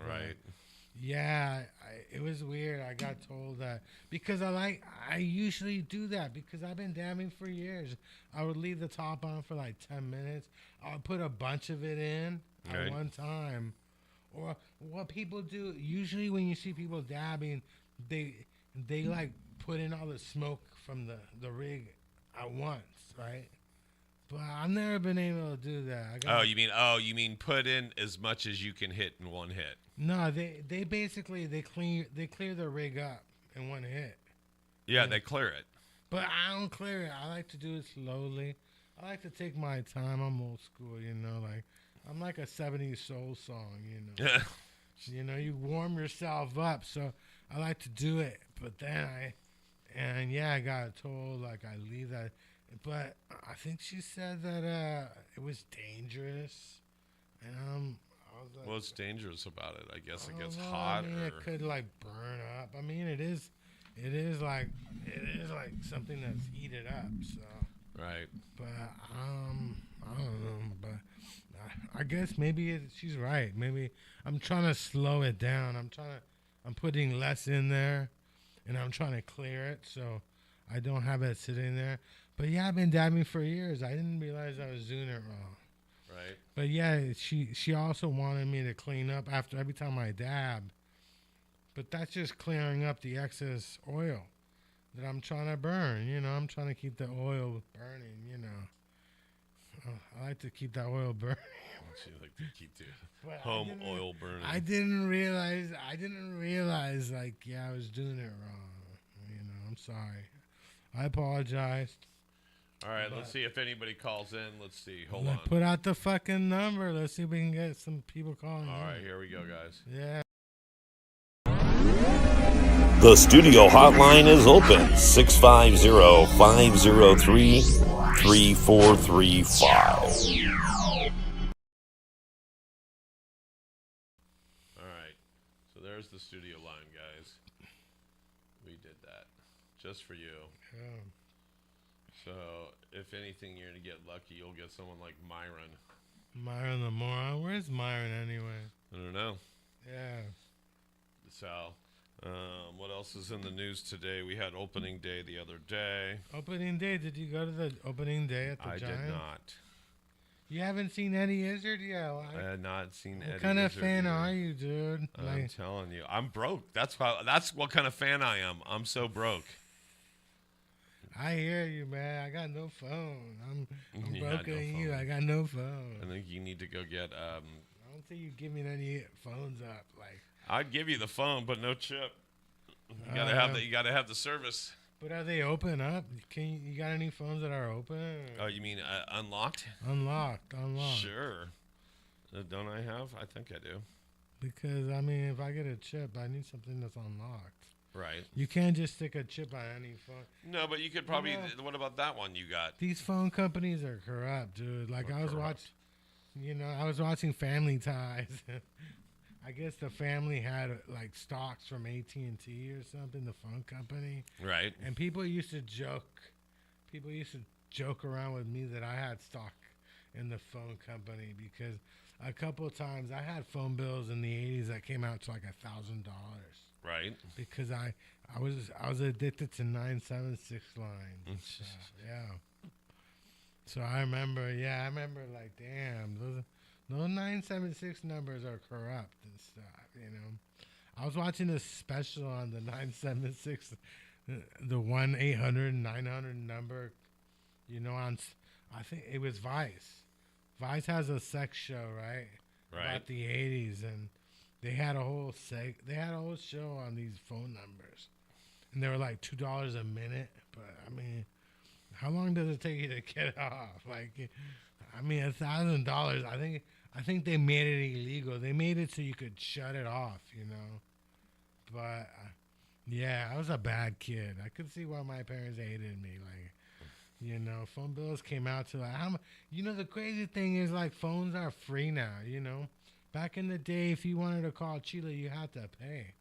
Right. Yeah, it was weird. I got told that because I usually do that because I've been dabbing for years. I would leave the top on for like 10 minutes. I'll put a bunch of it in at one time. Or what people do, usually when you see people dabbing, they like put in all the smoke from the rig at once, right? But I've never been able to do that. You mean put in as much as you can hit in one hit? No, they basically clear the rig up in one hit. Yeah, they clear it. But I don't clear it. I like to do it slowly. I like to take my time. I'm old school, like I'm like a 70s soul song, You warm yourself up, so I like to do it. But then I got told like I leave that. But I think she said that it was dangerous, and I was like, What's dangerous about it? I guess it I gets don't know. hot. I mean, it could like burn up. I mean, it is like something that's heated up. So, Right. but I don't know. But I guess maybe she's right. Maybe I'm trying to slow it down. I'm putting less in there, and I'm trying to clear it so I don't have it sitting there. But yeah, I've been dabbing for years. I didn't realize I was doing it wrong. Right. But yeah, she also wanted me to clean up after every time I dab. But that's just clearing up the excess oil that I'm trying to burn. I'm trying to keep the oil burning. I like to keep that oil burning. You like to keep the But home oil burning. I didn't realize. Like, yeah, I was doing it wrong. I'm sorry. I apologized. All right, let's see if anybody calls in. Let's see. Hold Let's on. put out the fucking number. Let's see if we can get some people calling. All right, here we go, guys. Yeah. The studio hotline is open, 650-503-3435. All right, so there's the studio line, guys. We did that just for you. Yeah. So if anything, you're going to get lucky. You'll get someone like Myron. Myron the moron. Where's Myron anyway? I don't know. Yeah. So, what else is in the news today? We had opening day the other day. Opening day. Did you go to the opening day at the I Giant? did not. You haven't seen Eddie Izzard yet? I had not seen Eddie. What kind of Izzard fan either. are you, dude? I'm telling you, I'm broke. That's what kind of fan I am. I'm so broke. I hear you, man. I got no phone. I'm You broke got no than you. phone. I got no phone. I think you need to go get. I don't think you give me any phones up. Like, I'd give you the phone, but no chip. You gotta have the. You gotta have the service. but are they open up? You got any phones that are open? Oh, you mean unlocked? Unlocked. Sure. Don't I have? I think I do. Because I mean, if I get a chip, I need something that's unlocked. Right. You can't just stick a chip on any phone. No, but you could probably. know- What about that one you got? These phone companies are corrupt, dude. Like I was watching Family Ties. I guess the family had like stocks from AT&T or something, the phone company. Right. And people used to joke around with me that I had stock in the phone company because a couple of times I had phone bills in the 80s that came out to like $1,000 Right. because I was addicted to 976 lines. And stuff. Yeah. So I remember like, damn, those 976 numbers are corrupt and stuff, I was watching a special on the 976, the 1-800-900 number, I think it was Vice. Vice has a sex show, right? Right. About the 80s, and they had a whole show on these phone numbers, and they were like $2 a minute. But I mean, how long does it take you to get off? Like, I mean, $1,000. I think they made it illegal. They made it so you could shut it off, But yeah, I was a bad kid. I could see why my parents hated me. Like, phone bills came out to like the crazy thing is like phones are free now. Back in the day, if you wanted to call Chile, you had to pay.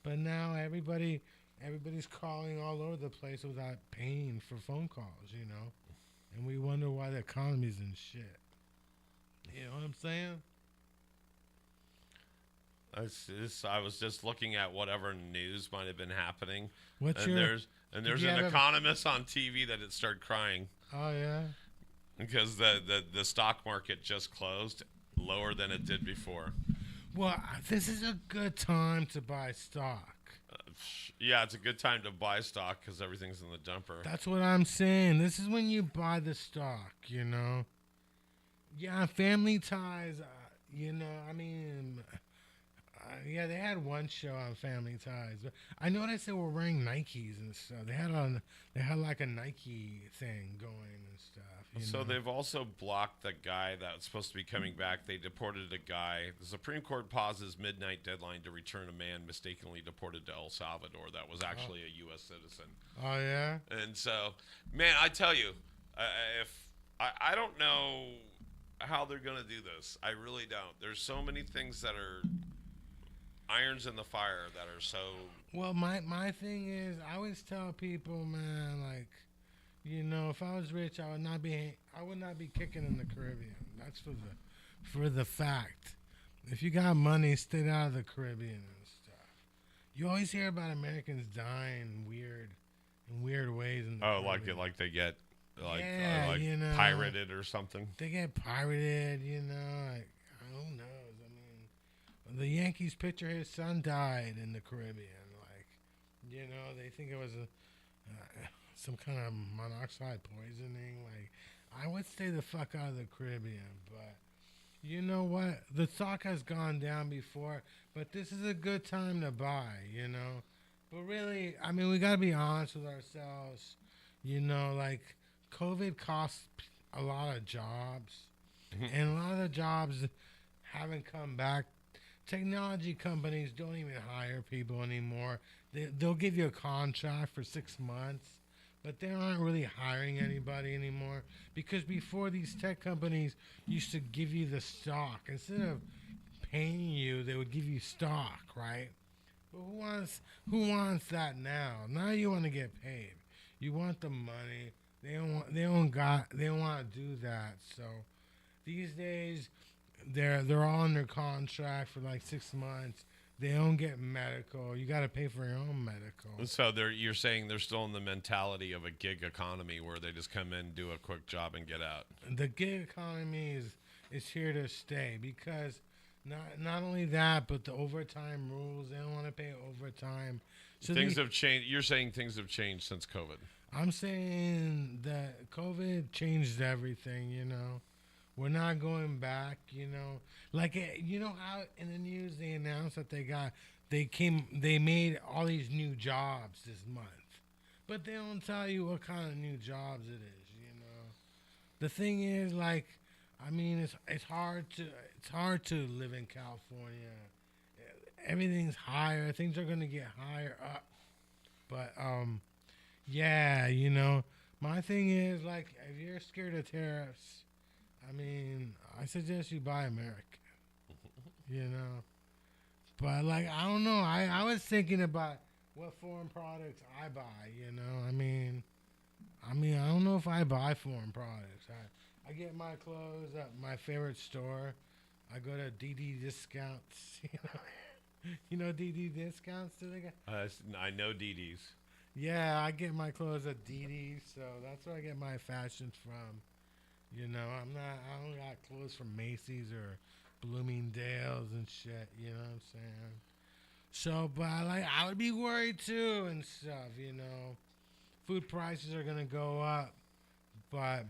But now everybody's calling all over the place without paying for phone calls. And we wonder why the economy's in shit. You know what I'm saying? I was just looking at whatever news might have been happening. There's an economist on TV that had started crying. Oh yeah. Because the stock market just closed lower than it did before. Well, this is a good time to buy stock. Yeah, it's a good time to buy stock because everything's in the dumper. That's what I'm saying. This is when you buy the stock, Yeah, Family Ties, I mean, yeah, they had one show on Family Ties. But I noticed they were wearing Nikes and stuff. They had like a Nike thing going and stuff. So they've also blocked the guy that's supposed to be coming back. They deported a guy. The Supreme Court pauses midnight deadline to return a man mistakenly deported to El Salvador that was actually a U.S. citizen. Oh, yeah? And so, man, I tell you, if I don't know how they're gonna do this. I really don't. There's so many things that are irons in the fire that are so. Well, my thing is, I always tell people, man, like, if I was rich, I would not be kicking in the Caribbean. That's for the fact. If you got money, stay out of the Caribbean and stuff. You always hear about Americans dying in weird ways in the Caribbean. Like they get pirated or something. They get pirated, like, who knows? I mean, the Yankees pitcher, his son died in the Caribbean. Like, they think it was some kind of monoxide poisoning. Like, I would stay the fuck out of the Caribbean, but you know what? The stock has gone down before, but this is a good time to buy, But really, I mean, we got to be honest with ourselves. Like, COVID cost a lot of jobs, and a lot of the jobs haven't come back. Technology companies don't even hire people anymore. They'll give you a contract for 6 months, but they aren't really hiring anybody anymore, because before, these tech companies used to give you the stock. Instead of paying you, they would give you stock, right? But who wants that now? Now you want to get paid. You want the money. They don't want to do that. So these days they're all under contract for like 6 months. They don't get medical. You got to pay for your own medical. So you're saying they're still in the mentality of a gig economy where they just come in, do a quick job, and get out. The gig economy is here to stay, because not only that, but the overtime rules. They don't want to pay overtime. So things have changed. You're saying things have changed since COVID. I'm saying that COVID changed everything. We're not going back. Like, how in the news they announced that they made all these new jobs this month, but they don't tell you what kind of new jobs it is. The thing is, like, I mean, it's hard to live in California. Everything's higher. Things are gonna get higher up. But yeah, my thing is, like, if you're scared of tariffs, I mean, I suggest you buy American. But, like, I don't know. I was thinking about what foreign products I buy. I mean, I don't know if I buy foreign products. I get my clothes at my favorite store. I go to DD Discounts. DD Discounts? Do they got? I know DD's. Yeah, I get my clothes at DD, so that's where I get my fashions from. I don't got clothes from Macy's or Bloomingdale's and shit. You know what I'm saying? So, but I would be worried too and stuff. Food prices are gonna go up, but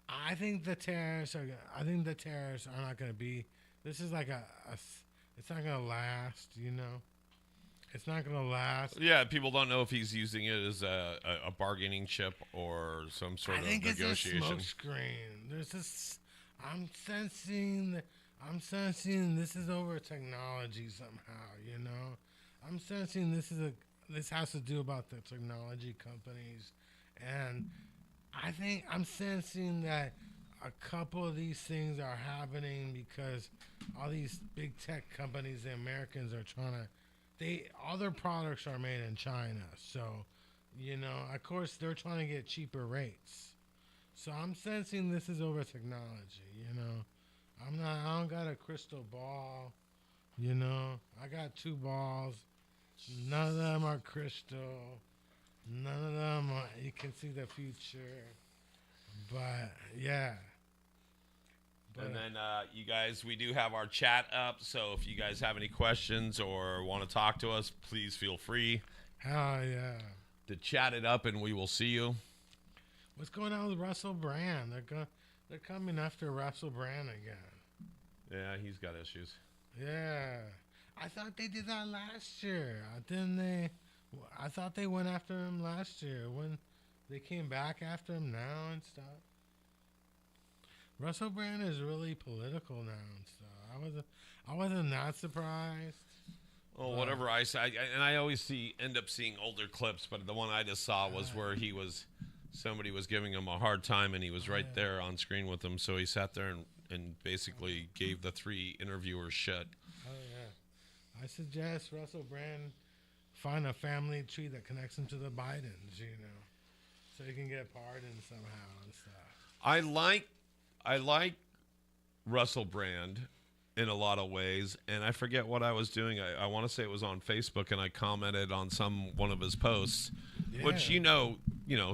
I think the tariffs are not gonna be. This is like it's not gonna last. It's not gonna last. Yeah, people don't know if he's using it as a bargaining chip or some sort of negotiation. I think it's a smoke screen. There's this. I'm sensing this is over technology somehow. I'm sensing this has to do about the technology companies, and I think I'm sensing that a couple of these things are happening because all these big tech companies, the Americans, are trying to. All their products are made in China, so of course they're trying to get cheaper rates. So I'm sensing this is over technology. I don't got a crystal ball. I got 2 balls. None of them are crystal. None of them you can see the future. But yeah. And then, you guys, we do have our chat up, so if you guys have any questions or want to talk to us, please feel free. Hell yeah. To chat it up, and we will see you. What's going on with Russell Brand? They're coming after Russell Brand again. Yeah, he's got issues. Yeah. I thought they did that last year. Didn't they? I thought they went after him last year when they came back after him now and stuff. Russell Brand is really political now and stuff. I wasn't that surprised. Well, whatever I say, and I always end up seeing older clips, but the one I just saw was where he was somebody was giving him a hard time, and he was right there on screen with them. So he sat there and basically gave the 3 interviewers shit. Oh, yeah. I suggest Russell Brand find a family tree that connects him to the Bidens, so he can get pardoned somehow and stuff. I like Russell Brand in a lot of ways, and I forget what I was doing. I want to say it was on Facebook, and I commented on one of his posts, which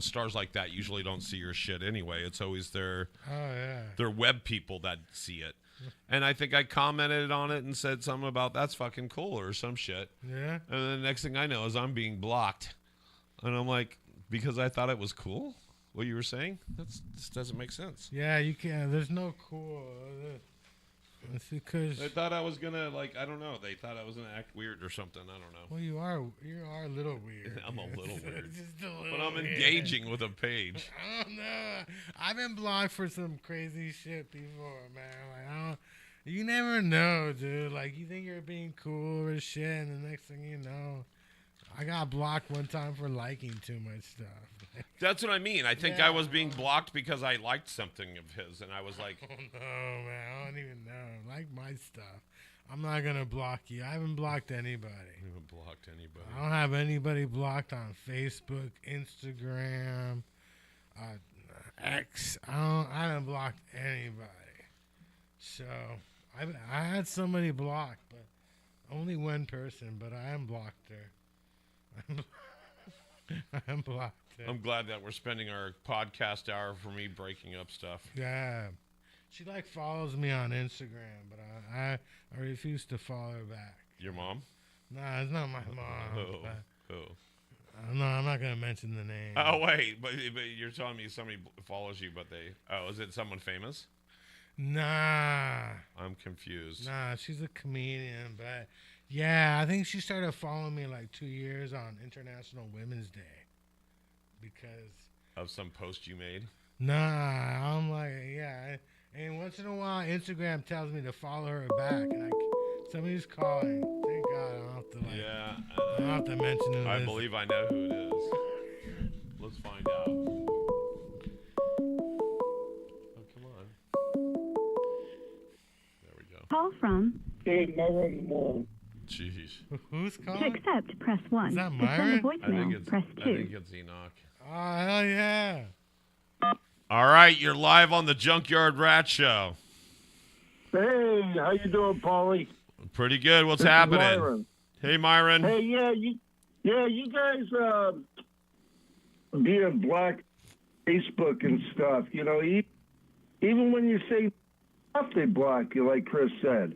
stars like that usually don't see your shit anyway. It's always their web people that see it. And I think I commented on it and said something about that's fucking cool or some shit. Yeah. And then the next thing I know is I'm being blocked, and I'm like, because I thought it was cool. What you were saying? This doesn't make sense. Yeah, you can't. There's no cool. It's because they thought I was gonna I don't know. They thought I was gonna act weird or something. I don't know. Well, you are a little weird. I'm a little weird. Just a little but I'm weird. Engaging with a page. I don't know. I've been blocked for some crazy shit before, man. You never know, dude. You think you're being cool or shit, and the next thing you know, I got blocked one time for liking too much stuff. That's what I mean. I think I was being blocked because I liked something of his, and I was like, oh, no, man. I don't even know. Like my stuff. I'm not going to block you. I haven't blocked anybody. You haven't blocked anybody. I don't have anybody blocked on Facebook, Instagram, X. I haven't blocked anybody. So I had somebody blocked, but only one person, but I unblocked her. I unblocked her. I'm glad that we're spending our podcast hour for me breaking up stuff. Yeah. She follows me on Instagram, but I refuse to follow her back. Your mom? Nah, it's not my mom. Who? No, I'm not gonna mention the name. Oh wait, but you're telling me somebody follows you, but is it someone famous? Nah. I'm confused. Nah, she's a comedian, but yeah, I think she started following me 2 years on International Women's Day because of some post you made. Nah, I'm yeah. And once in a while, Instagram tells me to follow her back, and somebody's calling. Thank God I don't have to I don't have to mention it. I believe I know who it is. Let's find out. Oh, come on. There we go. Call from. Jeez. Who's calling? To accept, press 1. Is that To Myron? send a voicemail, press 2. I think it's Enoch. Oh, hell yeah. All right, you're live on the Junkyard Rat Show. Hey, how you doing, Paulie? Pretty good. What's This is happening? Myron. Hey, Myron. Hey, you guys being black Facebook and stuff, even when you say stuff, they block you, like Chris said.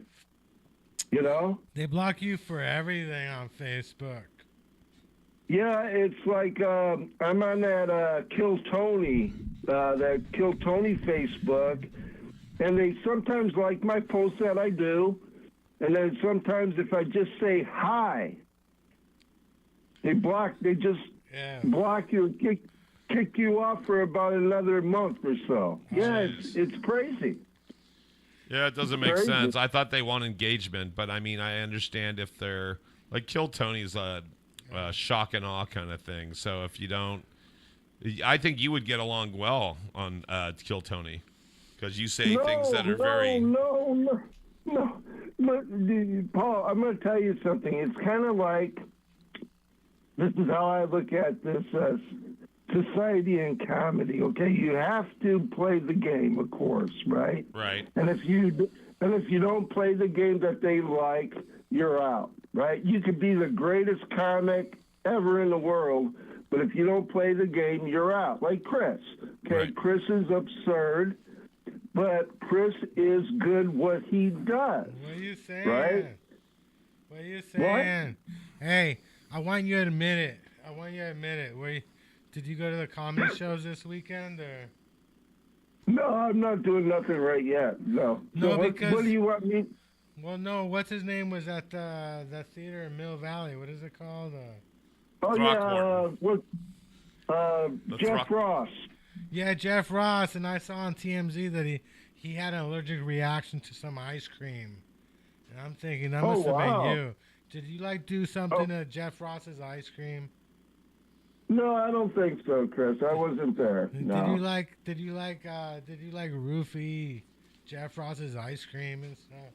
They block you for everything on Facebook. Yeah, it's like I'm on that Kill Tony Facebook, and they sometimes like my posts that I do, and then sometimes if I just say hi, they just block you and kick you off for about another month or so. Yeah, it's crazy. Yeah, it doesn't make sense. I thought they want engagement, but I mean, I understand if they're like Kill Tony's a shock and awe kind of thing. So if you don't, I think you would get along well on Kill Tony because you say things that are very. No. But, Paul, I'm going to tell you something. It's kind of like this is how I look at this society and comedy. Okay, you have to play the game, of course, right? Right. And if you don't play the game that they like, you're out. Right? You could be the greatest comic ever in the world, but if you don't play the game, you're out. Like Chris. Okay, right. Chris is absurd, but Chris is good what he does. What are you saying? Right? What are you saying? What? Hey, I want you to admit it. Did you go to the comedy shows this weekend or? No, I'm not doing nothing right yet. No. No, because what do you want me? Well, no. What's his name was at that theater in Mill Valley? What is it called? Jeff Ross. Yeah, Jeff Ross, and I saw on TMZ that he had an allergic reaction to some ice cream, and I'm thinking that must have been you. Did you do something to Jeff Ross's ice cream? No, I don't think so, Chris. I wasn't there. No. Did you like roofie Jeff Ross's ice cream and stuff?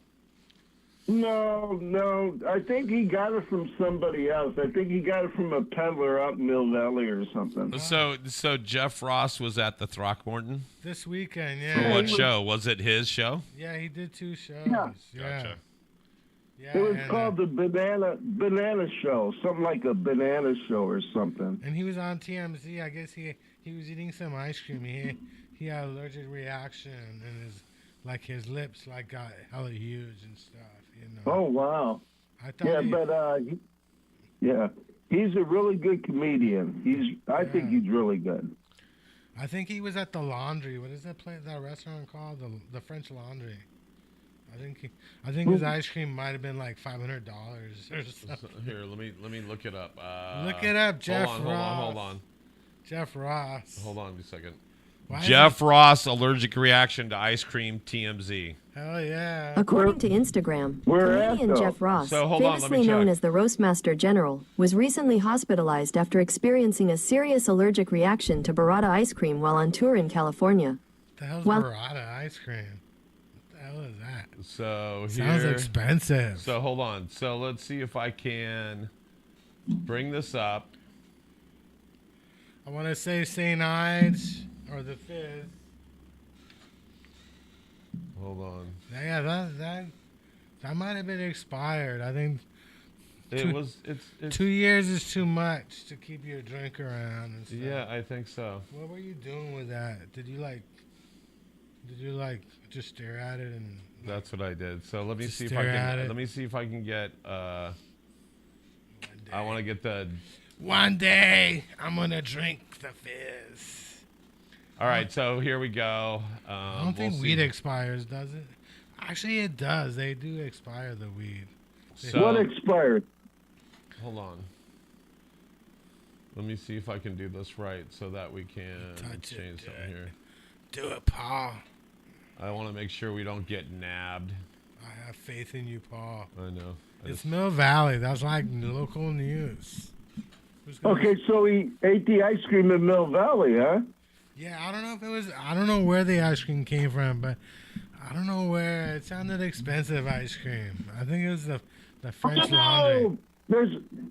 No. I think he got it from somebody else. I think he got it from a peddler out in Mill Valley or something. So Jeff Ross was at the Throckmorton This weekend, yeah. for what show? Was it his show? Yeah, he did 2 shows. Yeah. Gotcha. Yeah, It was called the Banana Show, something like a banana show or something. And he was on TMZ. I guess he was eating some ice cream. He had an allergic reaction, and his lips got hella huge and stuff. Oh wow! I thought he's a really good comedian. I think he's really good. I think he was at the Laundry. What is that restaurant called? The French Laundry. I think his ice cream might have been like $500 or something. Here, let me look it up. Look it up, Jeff Ross. Hold on. Jeff Ross. Hold on a second. Why Jeff Ross allergic reaction to ice cream, TMZ. Hell yeah. According to Instagram, comedian Jeff Ross, famously known as the Roastmaster General, was recently hospitalized after experiencing a serious allergic reaction to burrata ice cream while on tour in California. What the hell's burrata ice cream? What the hell is that? So sounds expensive. So hold on. So let's see if I can bring this up. I want to say St. Ides or the Fizz. Hold on. Yeah, that might have been expired. I think it's 2 years is too much to keep your drink around and stuff. Yeah, I think so. What were you doing with that? Did you just stare at it and? That's what I did. So let me see if I can. Let me see if I can get. I want to get the. One day I'm gonna drink the Fizz. All right, so here we go. I don't think weed expires, does it? Actually, it does. They do expire the weed. What expired? Hold on. Let me see if I can do this right so that we can change something here. Do it, Paul. I want to make sure we don't get nabbed. I have faith in you, Paul. I know. It's Mill Valley. That's like local news. Okay, so he ate the ice cream in Mill Valley, huh? Yeah, I don't know if it was. I don't know where the ice cream came from, but I don't know where. It sounded expensive ice cream. I think it was the French Laundry.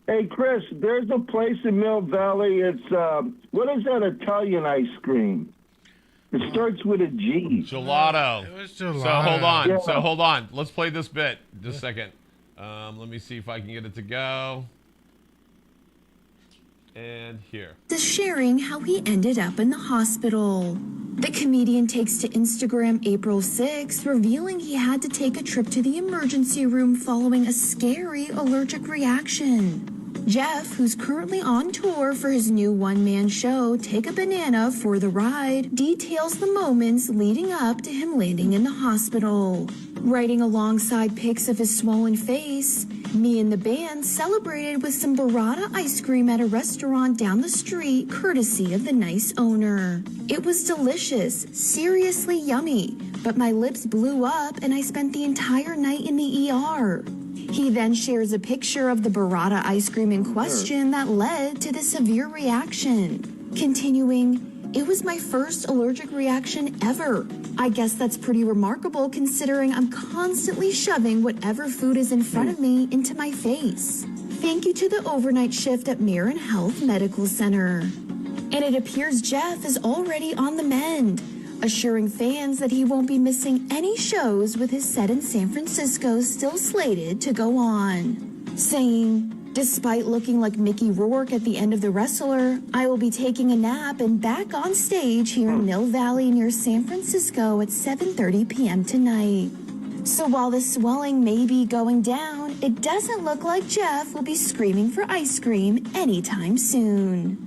Hey Chris, there's a place in Mill Valley. It's what is that Italian ice cream? It starts with a G. Gelato. It was gelato. So hold on. Yeah. So hold on. Let's play this bit. Just a second. Let me see if I can get it to go. And here. Is sharing how he ended up in the hospital. The comedian takes to Instagram April 6th, revealing he had to take a trip to the emergency room following a scary allergic reaction. Jeff, who's currently on tour for his new one-man show, Take a Banana for the Ride, details the moments leading up to him landing in the hospital. Writing alongside pics of his swollen face, me and the band celebrated with some burrata ice cream at a restaurant down the street, courtesy of the nice owner. It was delicious, seriously yummy, but my lips blew up and I spent the entire night in the ER. He then shares a picture of the burrata ice cream in question that led to the severe reaction. Continuing, it was my first allergic reaction ever. I guess that's pretty remarkable considering I'm constantly shoving whatever food is in front of me into my face. Thank you to the overnight shift at Mirren Health Medical Center. And it appears Jeff is already on the mend, assuring fans that he won't be missing any shows with his set in San Francisco still slated to go on. Saying, despite looking like Mickey Rourke at the end of The Wrestler, I will be taking a nap and back on stage here in Mill Valley near San Francisco at 7:30 p.m. tonight. So while the swelling may be going down, it doesn't look like Jeff will be screaming for ice cream anytime soon.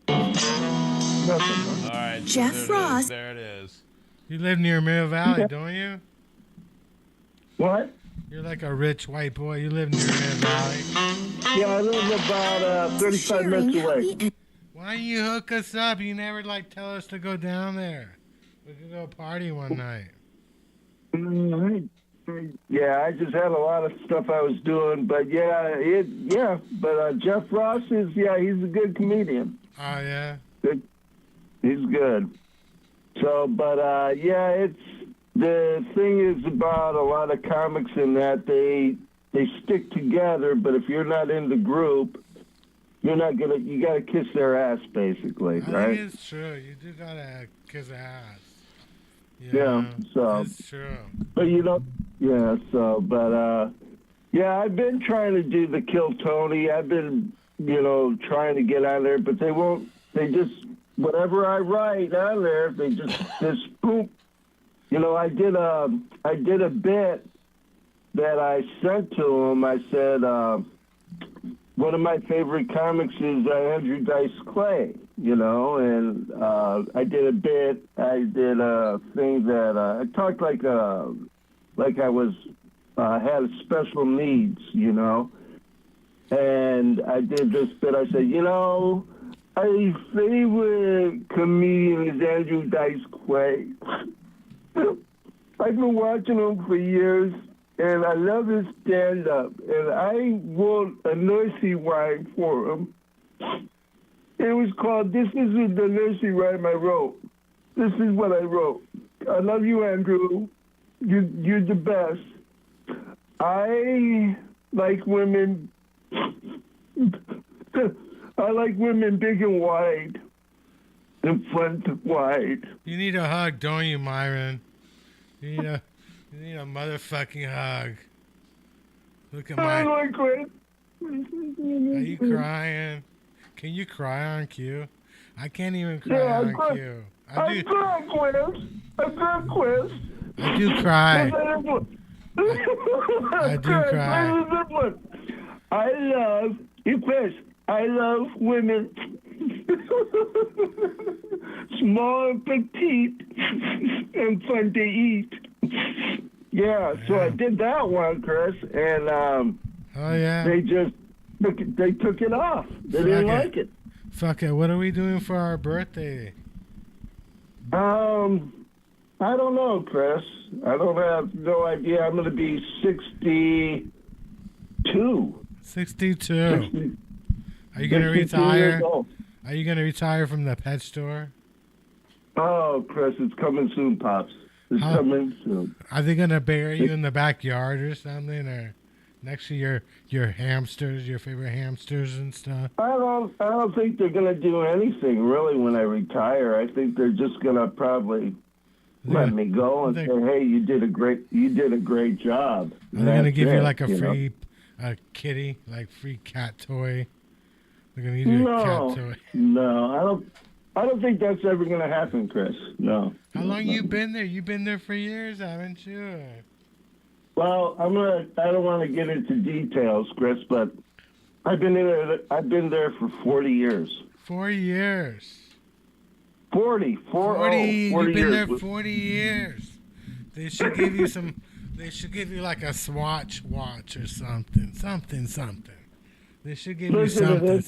All right. Jeff Ross. There it is. You live near Mill Valley, don't you? What? You're like a rich white boy. You live near Mill Valley. Yeah, I live about 35 minutes away. Why don't you hook us up? You never tell us to go down there. We could go party one night. Yeah, I just had a lot of stuff I was doing, but but Jeff Ross is, he's a good comedian. Oh, yeah? Good. He's good. So, but, it's, the thing is about a lot of comics in that they stick together, but if you're not in the group, you gotta kiss their ass, basically, right? I think it's true. You do gotta kiss ass. Yeah, so. It's true. But I've been trying to do the Kill Tony. I've been, trying to get on there, but they won't, whatever I write on there, they just boom. I did a bit that I sent to them. I said, one of my favorite comics is Andrew Dice Clay, and I did a bit. I did a thing that I talked like I was had special needs, and I did this bit. I said, my favorite comedian is Andrew Dice Clay. I've been watching him for years. And I love his stand-up. And I wrote a nursery rhyme for him. It was called, this is the nursery rhyme I wrote. This is what I wrote. I love you, Andrew. You're the best. I like women. I like women big and wide. And front and wide. You need a hug, don't you, Myron? You need a motherfucking hug. Look at my... Are you crying? Can you cry on cue? I can't even cry on cue. I do cry. I do cry. I love women. Small and petite and fun to eat. Yeah, so I did that one, Chris, and they took it off. They didn't like it. Fuck it. What are we doing for our birthday? I don't know, Chris. I don't have no idea. I'm going to be 62. 62. Are you going to retire? Are you going to retire from the pet store? Oh, Chris, it's coming soon, Pops. It's coming soon. Are they going to bury you in the backyard or something? Or next to your hamsters, your favorite hamsters and stuff? I don't think they're going to do anything, really, when I retire. I think they're just going to probably let me go and say, hey, you did a great job. Are they going to give you like a free kitty, like free cat toy? They're going to give you a cat toy. No, I don't think that's ever going to happen, Chris. No. How long you been there? You've been there for years, haven't you? Well, I don't want to get into details, Chris, but I've been there for 40 years. 4 years. 40 You've been years. there 40 years. They should give you some. They should give you like a Swatch watch or something. They should give you something.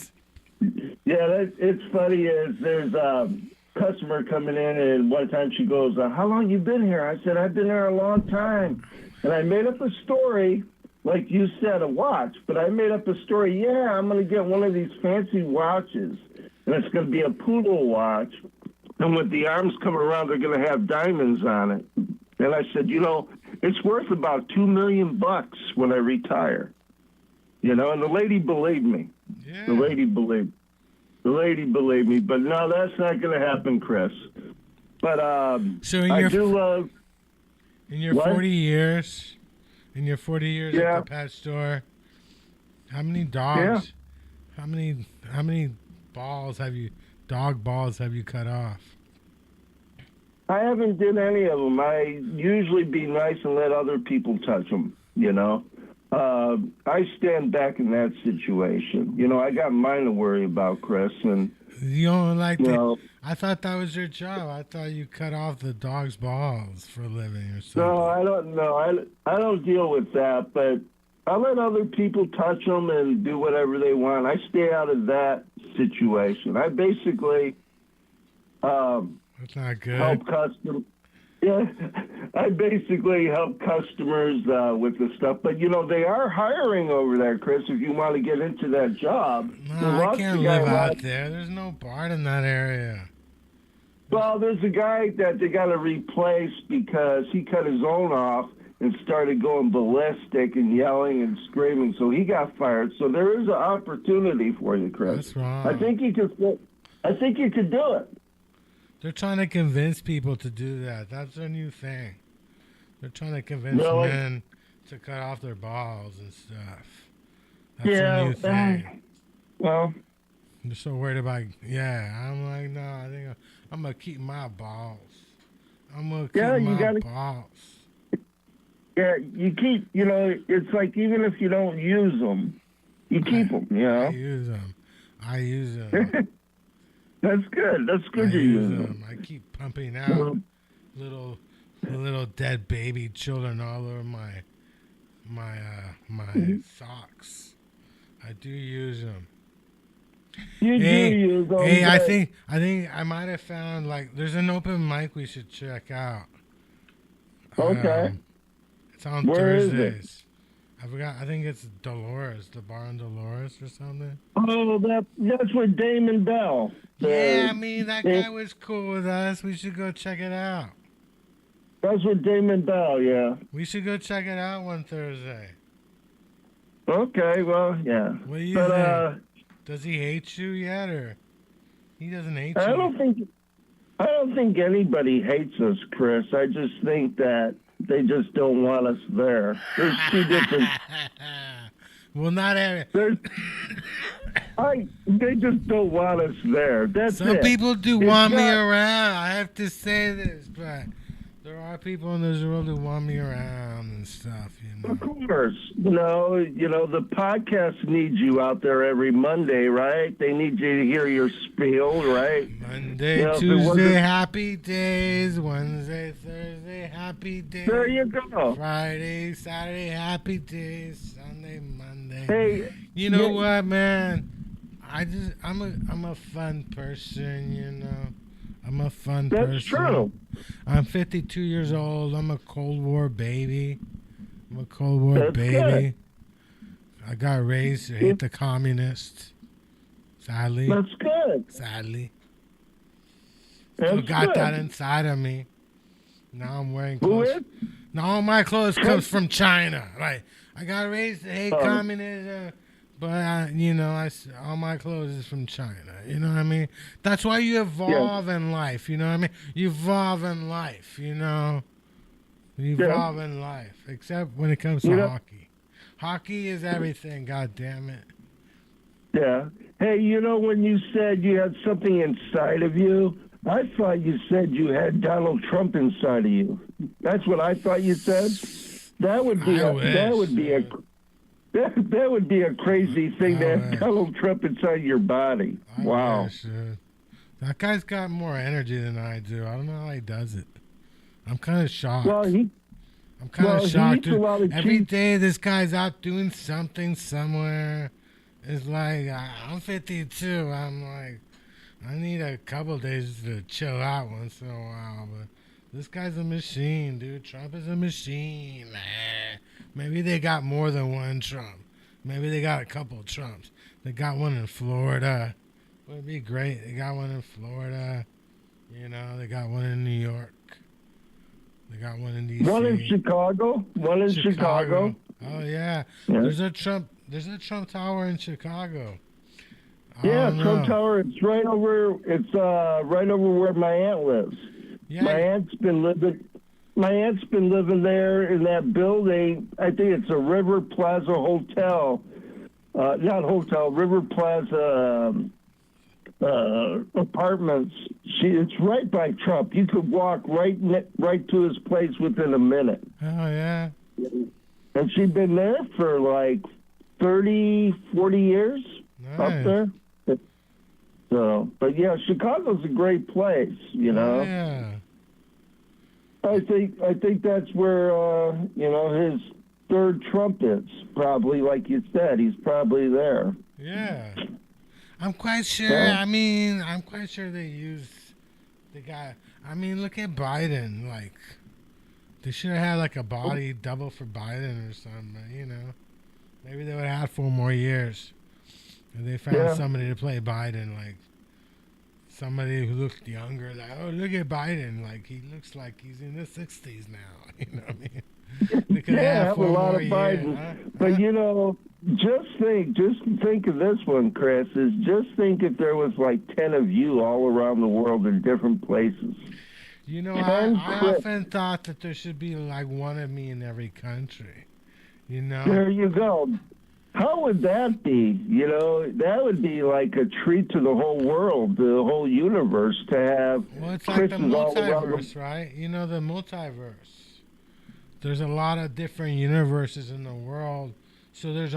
Yeah, it's funny. There's a customer coming in, and one time she goes, "How long you been here?" I said, "I've been here a long time," and I made up a story, like you said, a watch. But I made up a story. Yeah, I'm going to get one of these fancy watches, and it's going to be a poodle watch, and when the arms come around, they're going to have diamonds on it. And I said, it's worth about $2 million when I retire. And the lady believed me. Yeah. The lady believed me. But no, that's not going to happen, Chris. But so I do love. In your 40 years at the pet store, how many dogs? Yeah. How many dog balls have you cut off? I haven't did any of them. I usually be nice and let other people touch them. I stand back in that situation. I got mine to worry about, Chris. And you don't like that? I thought that was your job. I thought you cut off the dog's balls for a living or something. No, I don't know. I don't deal with that, but I let other people touch them and do whatever they want. I stay out of that situation. I basically that's not good. help customers. Yeah, I basically help customers with the stuff, but they are hiring over there, Chris. If you want to get into that job, no, I can't live out there. There's no BART in that area. Well, there's a guy that they got to replace because he cut his own off and started going ballistic and yelling and screaming, so he got fired. So there is an opportunity for you, Chris. That's wrong. I think you could do it. They're trying to convince people to do that. That's their new thing. They're trying to convince men to cut off their balls and stuff. That's their new thing. Well, they're so worried about. Yeah, I'm like, no. I think I'm gonna keep my balls. I'm gonna keep my balls. Yeah, you keep. It's like even if you don't use them, you keep them. I use them. That's good. That's good. You use them. I keep pumping out little dead baby children all over my socks. I do use them. You do use them. Hey, I think I might have found there's an open mic we should check out. Okay. It's on Thursdays. I forgot. I think it's Dolores, the bar in Dolores or something. Oh, that's with Damon Bell. That guy was cool with us. We should go check it out. That's with Damon Bell, yeah. We should go check it out one Thursday. Okay, well, yeah. What do you think? Does he hate you yet, or he doesn't hate you? I don't think anybody hates us, Chris. I just think that they just don't want us there. There's two different. Well, not every. They just don't want us there. That's Some people do want me around. I have to say this, but there are people in this world who want me around and stuff. Of course, the podcast needs you out there every Monday, right? They need you to hear your spiel, right? Monday, Tuesday, happy days. Wednesday, Thursday, happy days. There you go. Friday, Saturday, happy days. Sunday, Monday. Hey, you know what, man? I'm a fun person. I'm a fun person. That's true. I'm 52 years old. I'm a Cold War baby. That's baby. Good. I got raised to hate the communists. Sadly. That's good. Sadly. That's Still got good. that inside of me. Now I'm wearing clothes. Now all my clothes comes from China. I got raised to hate communism. But, all my clothes is from China. You know what I mean? That's why you evolve in life. You know what I mean? You evolve in life, You evolve in life. Except when it comes to hockey. Hockey is everything, God damn it. Yeah. Hey, when you said you had something inside of you, I thought you said you had Donald Trump inside of you. That's what I thought you said. That would be a crazy thing to have Donald Trump inside your body. Wow. That guy's got more energy than I do. I don't know how he does it. I'm kind of shocked. I'm kind of shocked. Every day this guy's out doing something somewhere. It's like, I'm 52. I'm like, I need a couple days to chill out once in a while. But this guy's a machine, dude. Trump is a machine, man. Maybe they got more than one Trump. Maybe they got a couple of Trumps. They got one in Florida. Would be great. They got one in Florida. They got one in New York. They got one in D.C. One in Chicago. One in Chicago. Oh yeah. There's a Trump Tower in Chicago. Yeah, Trump Tower. It's right over. It's right over where my aunt lives. Yeah. My aunt's been living there in that building. I think it's a River Plaza Hotel. Not hotel, River Plaza apartments. It's right by Trump. You could walk right to his place within a minute. Oh, yeah. And she'd been there for like 30, 40 years up there. So, but yeah, Chicago's a great place, Oh, yeah. I think that's where his third Trump is probably, like you said, he's probably there. Yeah, I'm quite sure. I'm quite sure they use They got. I mean, look at Biden. Like, they should have had like a body double for Biden or something. You know, maybe they would have had 4 more years. And they found somebody to play Biden, like somebody who looked younger. Like, oh, look at Biden. Like, he looks like he's in the 60s now. You know what I mean? They could have a lot of Biden. But just think of this one, Chris. Just think if there was like 10 of you all around the world in different places. You know, I often thought that there should be like one of me in every country. You know. There you go. How would that be? You know, that would be like a treat to the whole world, the whole universe, to have. Well, it's like the multiverse, right? You know, the multiverse. There's a lot of different universes in the world. So there's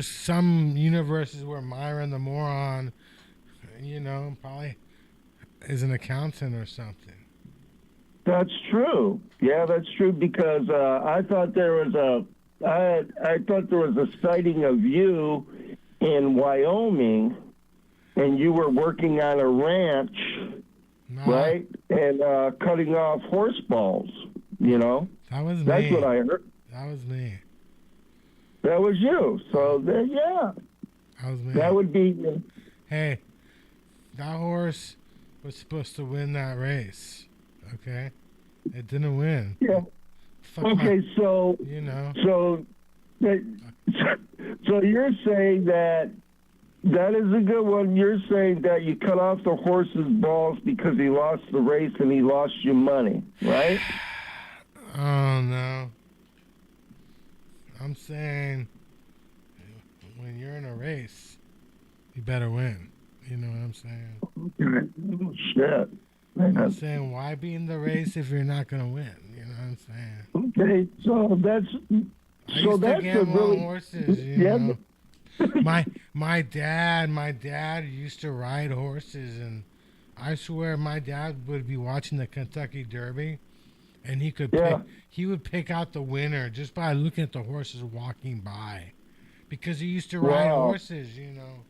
some universes where Myron the moron, you know, probably is an accountant or something. That's true. Yeah, that's true, because I thought there was a sighting of you in Wyoming, and you were working on a ranch, right? And cutting off horse balls, you know? That was me. That's what I heard. That was me. That was you. So, yeah. That was me. That would be... Hey, that horse was supposed to win that race, okay? It didn't win. Yeah. Okay, so you know, so you're saying that is a good one. You're saying that you cut off the horse's balls because he lost the race and he lost you money, right? Oh no, I'm saying when you're in a race, you better win. You know what I'm saying? Oh, shit. I'm saying, why be in the race if you're not gonna win? You know what I'm saying? Okay, so that's to gamble on horses. You know? my dad used to ride horses, and I swear my dad would be watching the Kentucky Derby, and he would pick out the winner just by looking at the horses walking by, because he used to ride horses. You know,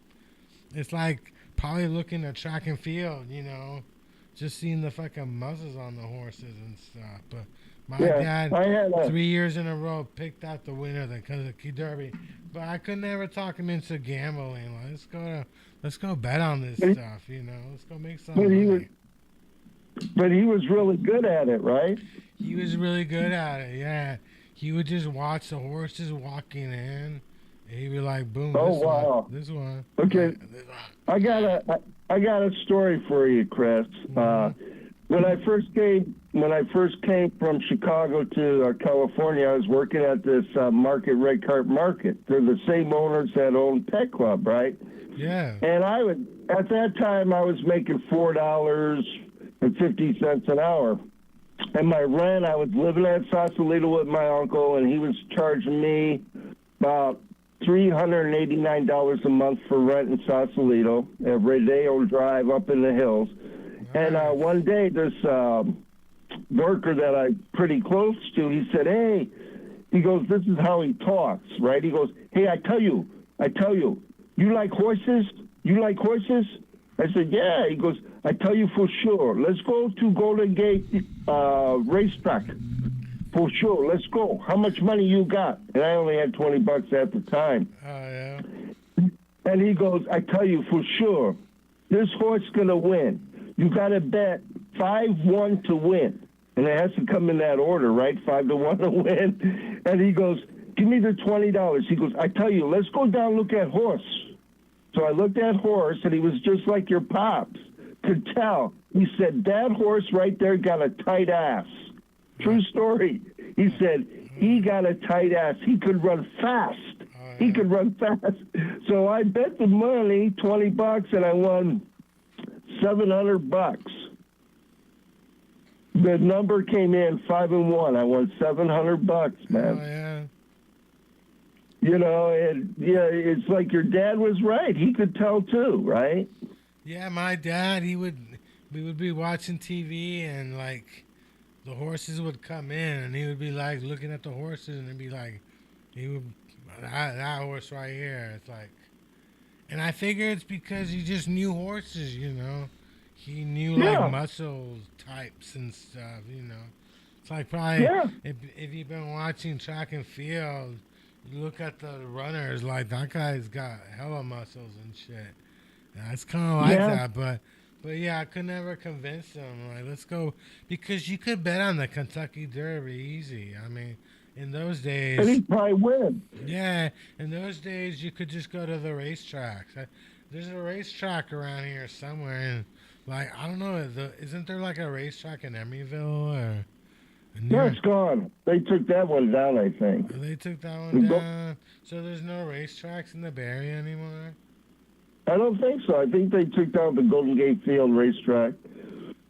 it's like probably looking at track and field. You know. Just seeing the fucking muzzles on the horses and stuff. But my dad, 3 years in a row, picked out the winner of the Kentucky Derby. But I could never talk him into gambling. Like, let's go bet on this stuff. You know, let's go make some money. But he was really good at it, right? He was really good at it. Yeah, he would just watch the horses walking in. And he'd be like, "Boom! This one." Okay, I got a story for you, Chris. When I first came from Chicago to California, I was working at this market, Red Cart Market. They're the same owners that own Pet Club, right? Yeah. And at that time I was making $4.50 an hour. And my rent, I was living at Sausalito with my uncle, and he was charging me about $389 a month for rent in Sausalito, a Rodeo drive up in the hills. And one day, this worker that I'm pretty close to, he said, "Hey," he goes, "this is how he talks, right?" He goes, "Hey, I tell you, you like horses? You like horses?" I said, "Yeah." He goes, "I tell you for sure. Let's go to Golden Gate racetrack. For sure, let's go. How much money you got?" And I only had $20 at the time. Oh, yeah. And he goes, "I tell you for sure, this horse is going to win. You got to bet 5-1 to win." And it has to come in that order, right? 5-1 to win. And he goes, "Give me the $20. He goes, "I tell you, let's go down and look at horse." So I looked at horse, and he was just like your pops. Could tell. He said, "That horse right there got a tight ass." True story. He said he got a tight ass. He could run fast. He could run fast. So I bet the money, $20, and I won $700. The number came in 5-1. I won $700, man. Oh, yeah. You know, and it's like your dad was right. He could tell too, right? Yeah, my dad, we would be watching TV, and like the horses would come in, and he would be like looking at the horses, and it'd be like, that horse right here. It's like, and I figure it's because he just knew horses, you know. he knew like muscle types and stuff. You know, it's like probably if you've been watching track and field, you look at the runners like that guy's got hella muscles and shit. Yeah, it's kind of like that, but yeah, I could never convince him. Like, let's go, because you could bet on the Kentucky Derby easy. I mean, in those days, and he'd probably win. Yeah, in those days you could just go to the racetracks. There's a racetrack around here somewhere, and like I don't know, isn't there like a racetrack in Emeryville or? No, it's gone. They took that one down, I think. They took that one down. So there's no racetracks in the Bay Area anymore. I don't think so. I think they took down the Golden Gate Field racetrack.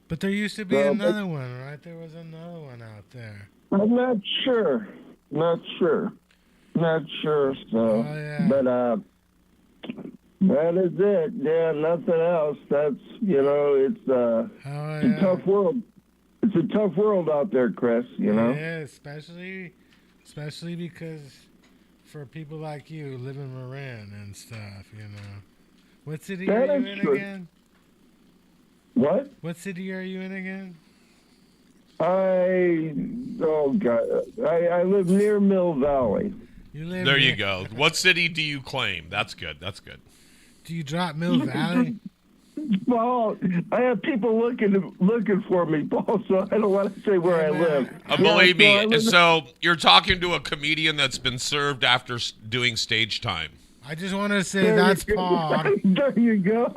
But there used to be another one, right? There was another one out there. I'm not sure. So, but that is it. Yeah, nothing else. That's it's a tough world. It's a tough world out there, Chris. You know. Yeah, especially because for people like you live in Marin and stuff. You know. What city are you in again? What? What city are you in again? I live near Mill Valley. There you go. What city do you claim? That's good. Do you drop Mill Valley? Well, I have people looking for me, Paul, so I don't want to say where I live. Believe me. So you're talking to a comedian that's been served after doing stage time. I just want to say that's Paul. There you go.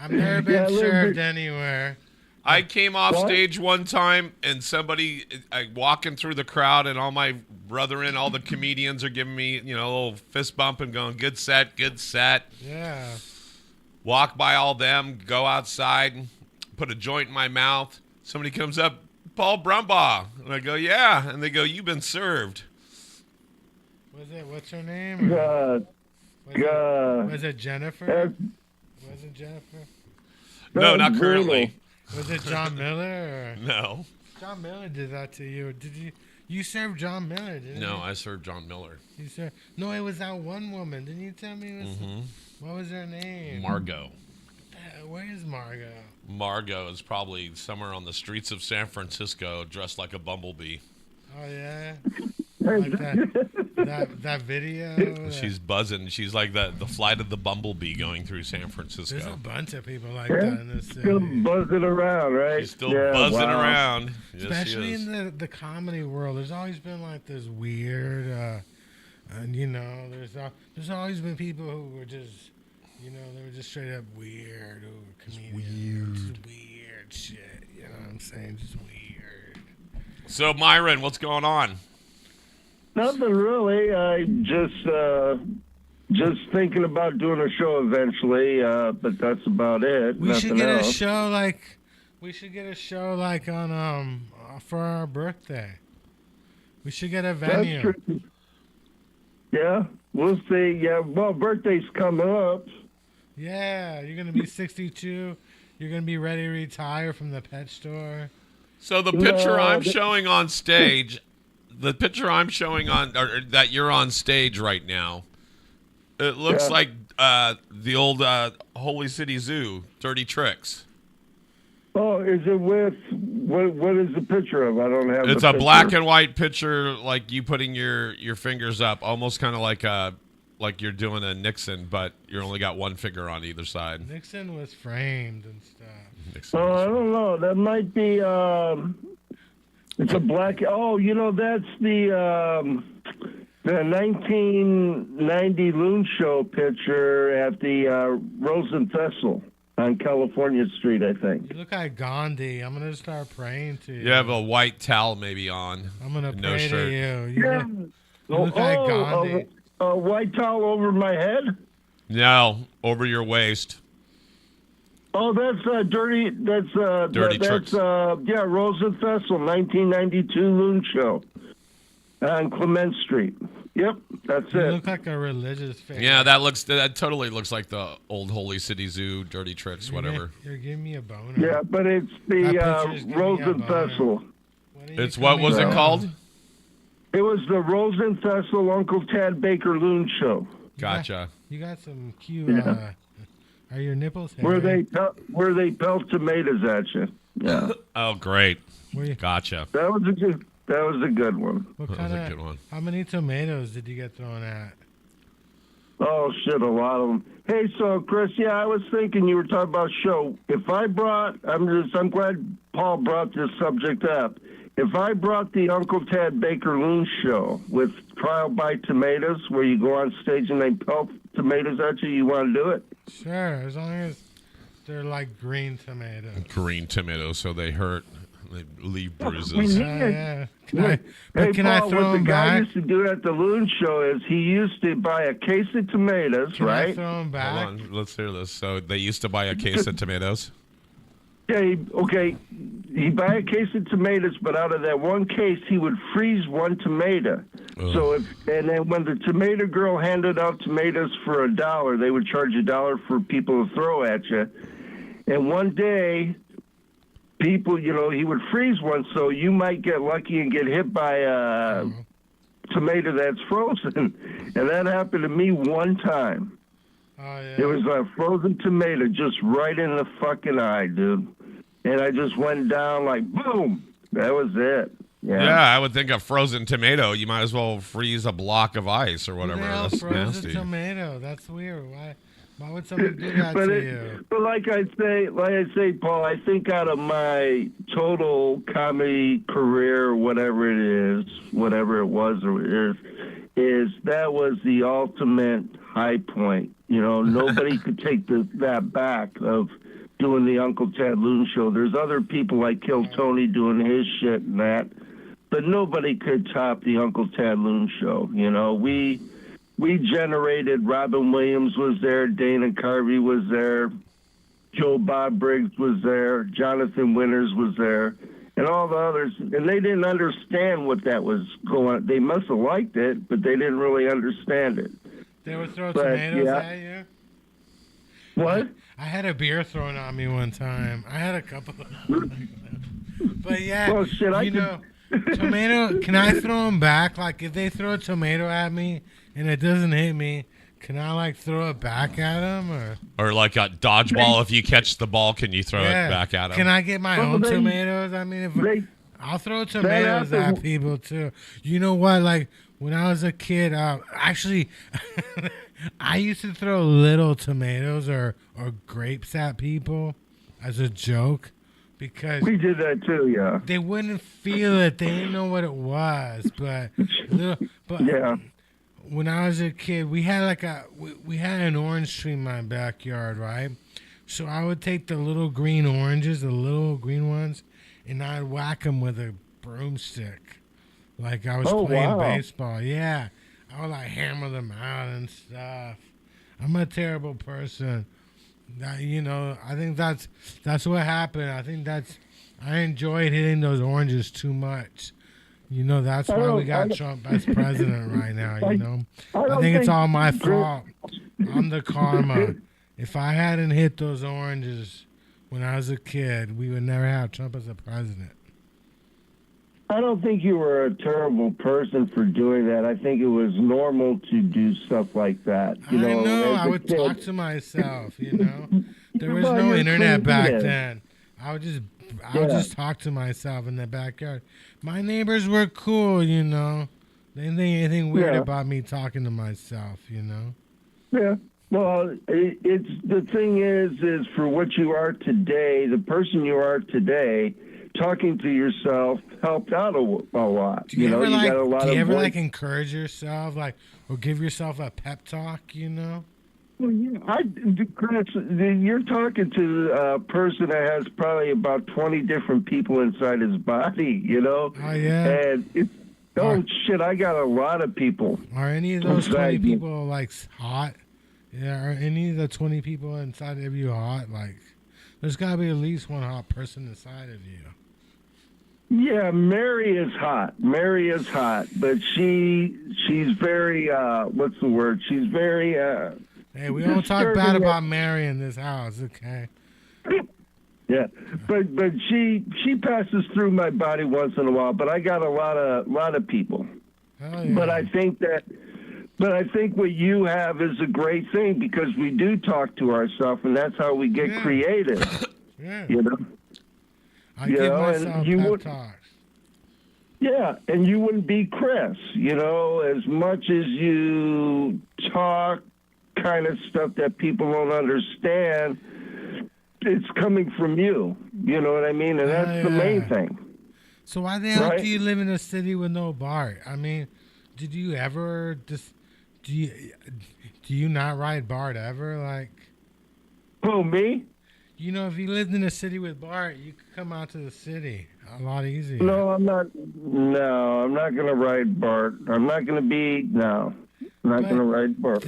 I've never been served anywhere. I came off stage one time, and somebody walking through the crowd, and all my brethren, all the comedians are giving me, a little fist bump and going, "Good set, good set." Yeah. Walk by all them, go outside, put a joint in my mouth. Somebody comes up, "Paul Brumbaugh," and I go, "Yeah," and they go, "You've been served." What's her name? Was it Jennifer? Was it Jennifer? No, not currently. Was it John Miller? Or? No. John Miller did that to you. Did you served John Miller, didn't you? No, I served John Miller. No, it was that one woman. Didn't you tell me it was what was her name? Margot. Where is Margot? Margot is probably somewhere on the streets of San Francisco dressed like a bumblebee. Oh yeah. Like that video. She's buzzing. She's like the flight of the bumblebee going through San Francisco. There's a bunch of people like that in this city. Still buzzing around, right? She's still buzzing around. Yes, especially in the comedy world. There's always been like this weird, and there's always been people who were just, they were just straight up weird, who were comedians. Just weird shit. You know what I'm saying? Just weird. So Myron, what's going on? Nothing really. I just thinking about doing a show eventually, but that's about it. We Nothing should get else. a show like on for our birthday. We should get a venue. That's true. Yeah, we'll see. Yeah, well, birthday's coming up. Yeah, you're gonna be 62. You're gonna be ready to retire from the pet store. So the picture I'm showing on stage. The picture I'm showing or that you're on stage right now, it looks like the old Holy City Zoo, Dirty Tricks. Oh, is it with, what is the picture of? I don't have It's a black and white picture, like you putting your fingers up, almost kind of like you're doing a Nixon, but you only got one finger on either side. Nixon was framed and stuff. I don't know. That might be... It's a black. Oh, that's the 1990 Loon Show picture at the Rosenthal on California Street, I think. You look like Gandhi. I'm gonna start praying to you. You have a white towel maybe on. I'm gonna pray to you. You look like Gandhi. A white towel over my head? No, over your waist. Oh, that's dirty. That's Tricks. Rosenthal, 1992 Loon Show on Clement Street. Yep, that's it. You look like a religious figure. Yeah, that totally looks like the old Holy City Zoo, Dirty Tricks, whatever. You're giving me a boner. Yeah, but it's the Rosenthal. It's what was it called? It was the Rosenthal Uncle Tad Baker Loon Show. Gotcha. You got some cute. Are your nipples hairy? Where they pelt tomatoes at you. Yeah. Oh, great. Gotcha. That was a good one. That was a good one. How many tomatoes did you get thrown at? Oh shit, a lot of them. Hey, so Chris, I was thinking you were talking about show. If I brought, I'm glad Paul brought this subject up. If I brought the Uncle Tad Baker Loon show with Trial by Tomatoes, where you go on stage and they pelt tomatoes at you, you want to do it? Sure, as long as they're like green tomatoes. Green tomatoes, so they hurt. They leave bruises. Yeah. Can I throw them back? What the guy used to do at the Loon show is he used to buy a case of tomatoes, right? I throw them back? Hold on, let's hear this. So they used to buy a case of tomatoes? Yeah, he'd buy a case of tomatoes, but out of that one case, he would freeze one tomato. Ugh. So and then when the tomato girl handed out tomatoes for $1, they would charge $1 for people to throw at you. And one day, people, he would freeze one, so you might get lucky and get hit by a tomato that's frozen. And that happened to me one time. Oh, yeah. It was a frozen tomato just right in the fucking eye, dude. And I just went down like, boom. That was it. Yeah, I would think a frozen tomato, you might as well freeze a block of ice or whatever. That's frozen nasty. Tomato. That's weird. Why would somebody do that to you? But like I say, Paul, I think out of my total comedy career, whatever it was or is that was the ultimate high point. Nobody could take that back of doing the Uncle Tad Loon show. There's other people like Kill Tony doing his shit and that, but nobody could top the Uncle Tad Loon show. We generated. Robin Williams was there, Dana Carvey was there, Joe Bob Briggs was there, Jonathan Winters was there, and all the others. And they didn't understand what that was going on. They must have liked it, but they didn't really understand it. They would throw tomatoes at you? What? I had a beer thrown on me one time. I had a couple of But yeah, well, shit, tomato, can I throw them back? Like, if they throw a tomato at me and it doesn't hit me, can I, throw it back at them? Or like a dodgeball, if you catch the ball, can you throw it back at them? Can I get my own tomatoes? I mean, I'll throw tomatoes at people, too. You know what? Like, when I was a kid, actually, I used to throw little tomatoes or grapes at people as a joke because we did that too. Yeah, they wouldn't feel it. They didn't know what it was. But yeah, when I was a kid, we had we had an orange tree in my backyard, right? So I would take the little green oranges, the little green ones, and I'd whack them with a broomstick. Like I was playing baseball. Yeah. I would hammer them out and stuff. I'm a terrible person. I think that's what happened. I enjoyed hitting those oranges too much. That's why we got Trump as president right now, I think it's all my fault. I'm the karma. If I hadn't hit those oranges when I was a kid, we would never have Trump as a president. I don't think you were a terrible person for doing that. I think it was normal to do stuff like that. I know. I would talk to myself, There was no internet back then. I would just talk to myself in the backyard. My neighbors were cool, They didn't think anything weird about me talking to myself, Yeah. Well, it's the thing is for what you are today, the person you are today, talking to yourself helped out a lot. Do you ever encourage yourself, or give yourself a pep talk? Well, yeah, Chris, you're talking to a person that has probably about 20 different people inside his body. Oh yeah. And shit, I got a lot of people. Are any of those 20 people hot? Yeah. Are any of the 20 people inside of you hot? There's got to be at least one hot person inside of you. Yeah, Mary is hot, but she's very, what's the word? She's very, hey, we don't talk bad about Mary in this house, okay? Yeah, but she passes through my body once in a while, but I got a lot of people. Oh, yeah. But I think that But I think what you have is a great thing because we do talk to ourselves, and that's how we get creative. Yeah. You know? I give myself pep talks. Yeah, and you wouldn't be Chris, you know, as much as you talk kind of stuff that people don't understand, it's coming from you. You know what I mean? And that's the main thing. So why the hell do you live in a city with no BART? I mean, did you ever just do you not ride BART ever? Like, who, me? You know, if you lived in a city with BART, you could come out to the city a lot easier. No, I'm not. No, I'm not going to ride BART. I'm not going to be. No, I'm not going to ride BART.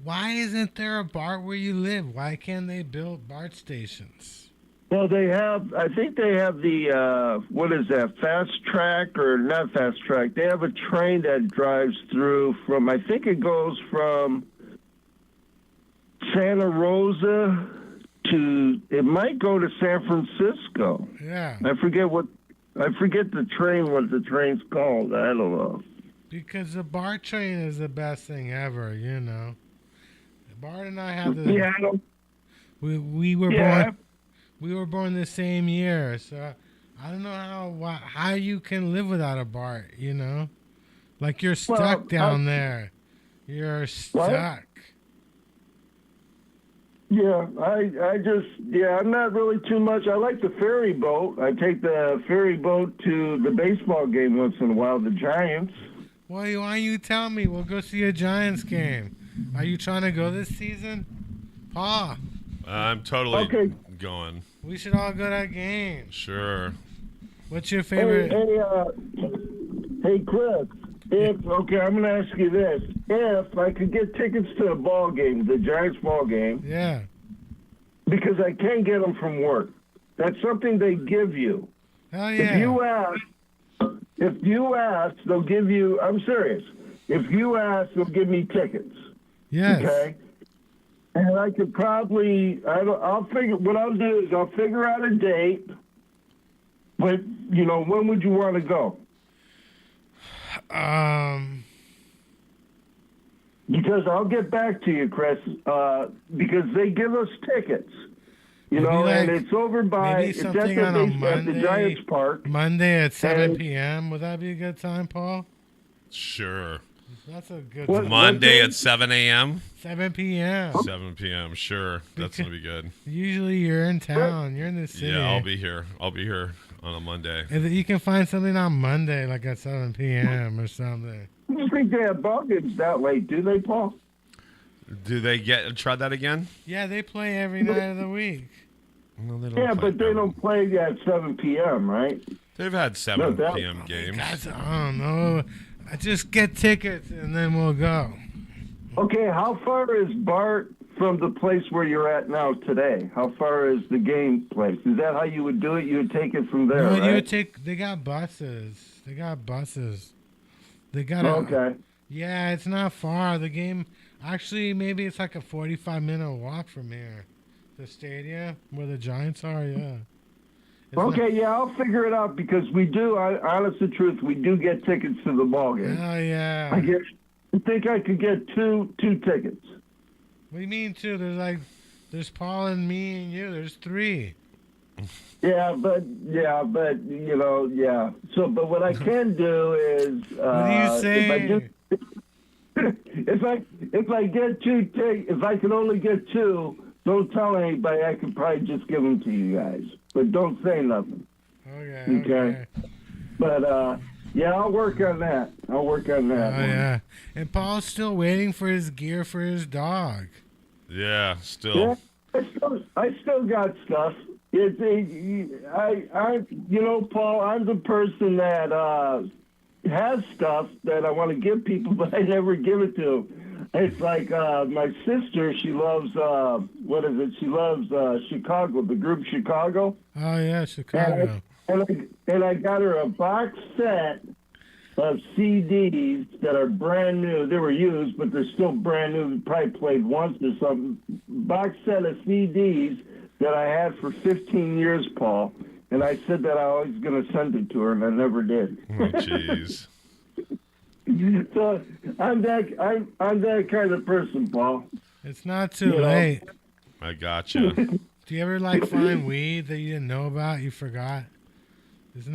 Why isn't there a BART where you live? Why can't they build BART stations? Well, they have. I think they have the what is that? Fast track or not fast track? They have a train that drives through from. I think it goes from Santa Rosa to. It might go to San Francisco. Yeah. I forget the train. What the train's called? I don't know. Because the BART train is the best thing ever. You know. Bart and I have the. Yeah, I don't. We were born. We were born the same year, so I don't know how you can live without a BART, you know? Like you're stuck down there. You're stuck. What? Yeah, I'm not really too much. I like the ferry boat. I take the ferry boat to the baseball game once in a while, the Giants. Well, why don't you tell me? We'll go see a Giants game. Are you trying to go this season? Pa? I'm totally going. We should all go to that game. Sure. What's your favorite? Hey, Chris. I'm going to ask you this. If I could get tickets to a ball game, the Giants ball game. Yeah. Because I can't get them from work. That's something they give you. Hell yeah. If you ask, they'll give you, I'm serious. If you ask, they'll give me tickets. Yes. Okay? And I could probably, what I'll do is I'll figure out a date. But, when would you want to go? Because I'll get back to you, Chris, because they give us tickets. And it's over by, it's at the Giants Park. Monday at 7 p.m. Would that be a good time, Paul? Sure. That's a good Monday at 7 a.m.? 7 p.m. 7 p.m., sure. That's going to be good. Usually you're in town. You're in the city. Yeah, I'll be here. I'll be here on a Monday. You can find something on Monday, like at 7 p.m. or something. I don't think they have ball games that late, do they, Paul? Do they try that again? Yeah, they play every night of the week. Well, they don't but they don't play at 7 p.m., right? They've had 7 p.m. games. Guys, I don't know. I just get tickets and then we'll go. Okay, how far is BART from the place where you're at now today? How far is the game place? Is that how you would do it? You would take it from there, right? You would they got buses. They got okay. Yeah, it's not far. The game, actually, maybe it's like a 45-minute walk from here. The stadium where the Giants are, yeah. I'll figure it out because we do, honest to truth, we do get tickets to the ball game. Oh, yeah. I think I could get two tickets. What do you mean two? There's Paul and me and you. There's three. Yeah. So, but what I can do is, what do you say? If I get two if I can only get two, don't tell anybody. I could probably just give them to you guys, but don't say nothing. Okay. But I'll work on that. Oh yeah. And Paul's still waiting for his gear for his dog. Yeah, still. Yeah, I still got stuff. Paul, I'm the person that has stuff that I want to give people, but I never give it to them. It's like my sister, she loves, She loves Chicago, the group Chicago. Oh, yeah, Chicago. And I got her a box set of CDs that are brand new. They were used, but they're still brand new. Probably played once or something. Box set of CDs that I had for 15 years, Paul. And I said that I was going to send it to her, and I never did. Oh, jeez. So I'm that kind of person, Paul. It's not too late. I gotcha. Do you ever find weed that you didn't know about? You forgot? It's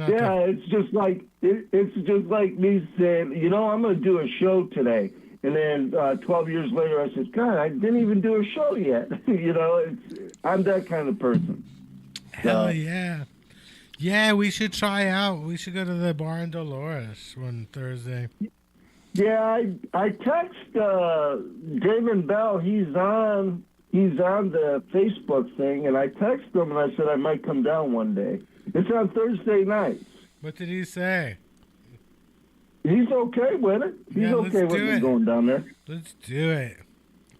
just like me saying, I'm going to do a show today, and then 12 years later I said, God, I didn't even do a show yet. I'm that kind of person. Hell yeah. Yeah, we should try out. We should go to the bar in Dolores one Thursday. Yeah, I text David Bell. He's on the Facebook thing, and I texted him and I said I might come down one day. It's on Thursday nights. What did he say? He's okay with it. He's okay with me going down there. Let's do it.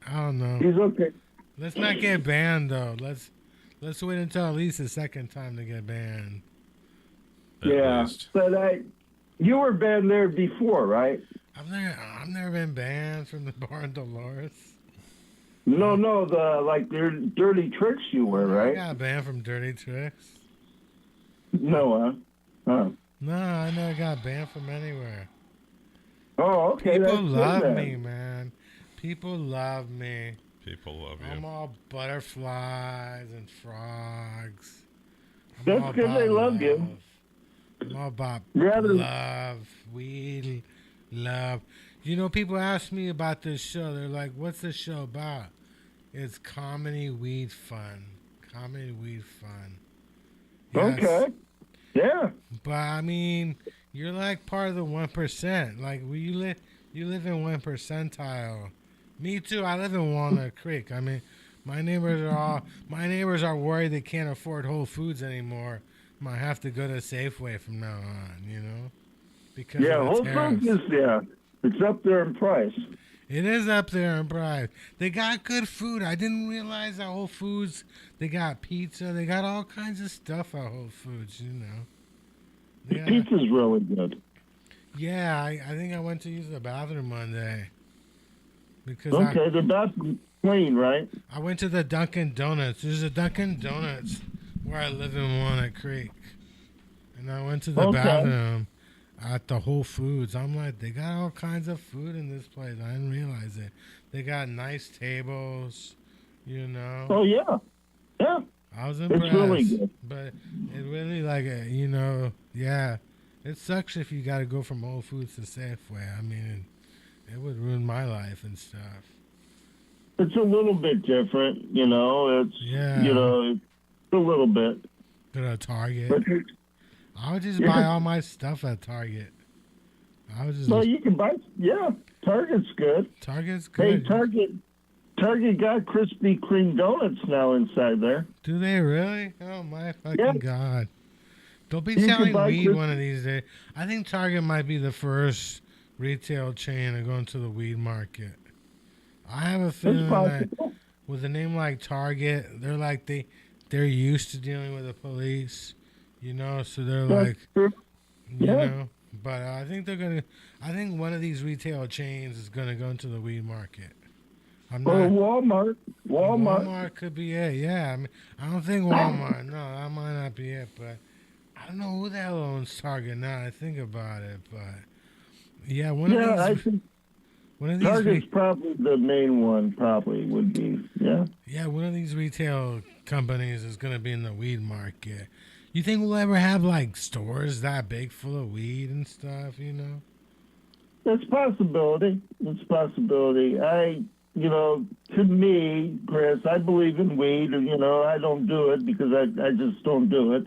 I don't know. He's okay. Let's not get banned though. Let's wait until at least the second time to get banned. Yeah, but you were banned there before, right? I've never been banned from the bar in Dolores. No, the dirty tricks you were, right? I got banned from dirty tricks. No, huh? No, I never got banned from anywhere. Oh, okay. People love me, man. People love me. People love you. I'm all butterflies and frogs. That's good they love you. I'm all about love, weed, love. People ask me about this show. They're like, what's the show about? It's comedy, weed, fun. Comedy, weed, fun. Yes. Okay. Yeah. But, I mean, you're like part of the 1%. Like, you live in 1 percentile. Me too. I live in Walnut Creek. I mean, my neighbors are worried they can't afford Whole Foods anymore. Might have to go to Safeway from now on, because Whole Foods is it's up there in price. It is up there in price. They got good food. I didn't realize at Whole Foods they got pizza. They got all kinds of stuff at Whole Foods. The pizza's really good. Yeah, I think I went to use the bathroom one day because the bathroom's clean, right? I went to the Dunkin' Donuts. There's a Dunkin' Donuts where I live in Walnut Creek. And I went to the bathroom at the Whole Foods. I'm like, they got all kinds of food in this place. I didn't realize it. They got nice tables, Oh, yeah. Yeah. I was impressed. It's really good. But it really, it sucks if you got to go from Whole Foods to Safeway. I mean, it would ruin my life and stuff. It's a little bit different, It's a little bit. Go to Target. I would just buy all my stuff at Target. You can buy. Yeah, Target's good. Target's good. Hey, Target got Krispy Kreme donuts now inside there. Do they really? Oh my fucking God! Don't be selling weed one of these days. I think Target might be the first retail chain to go into the weed market. I have a feeling that with a name like Target, they're used to dealing with the police, so they're like, but I think I think one of these retail chains is going to go into the weed market. Walmart. Walmart could be it, yeah. I mean, I don't think Walmart, no, that might not be it, but I don't know who the hell owns Target now I think about it, but yeah, I think Target's probably the main one, probably would be, yeah. Yeah, one of these retail companies is going to be in the weed market. You think we'll ever have, stores that big full of weed and stuff, That's a possibility. To me, Chris, I believe in weed, and, I don't do it because I just don't do it.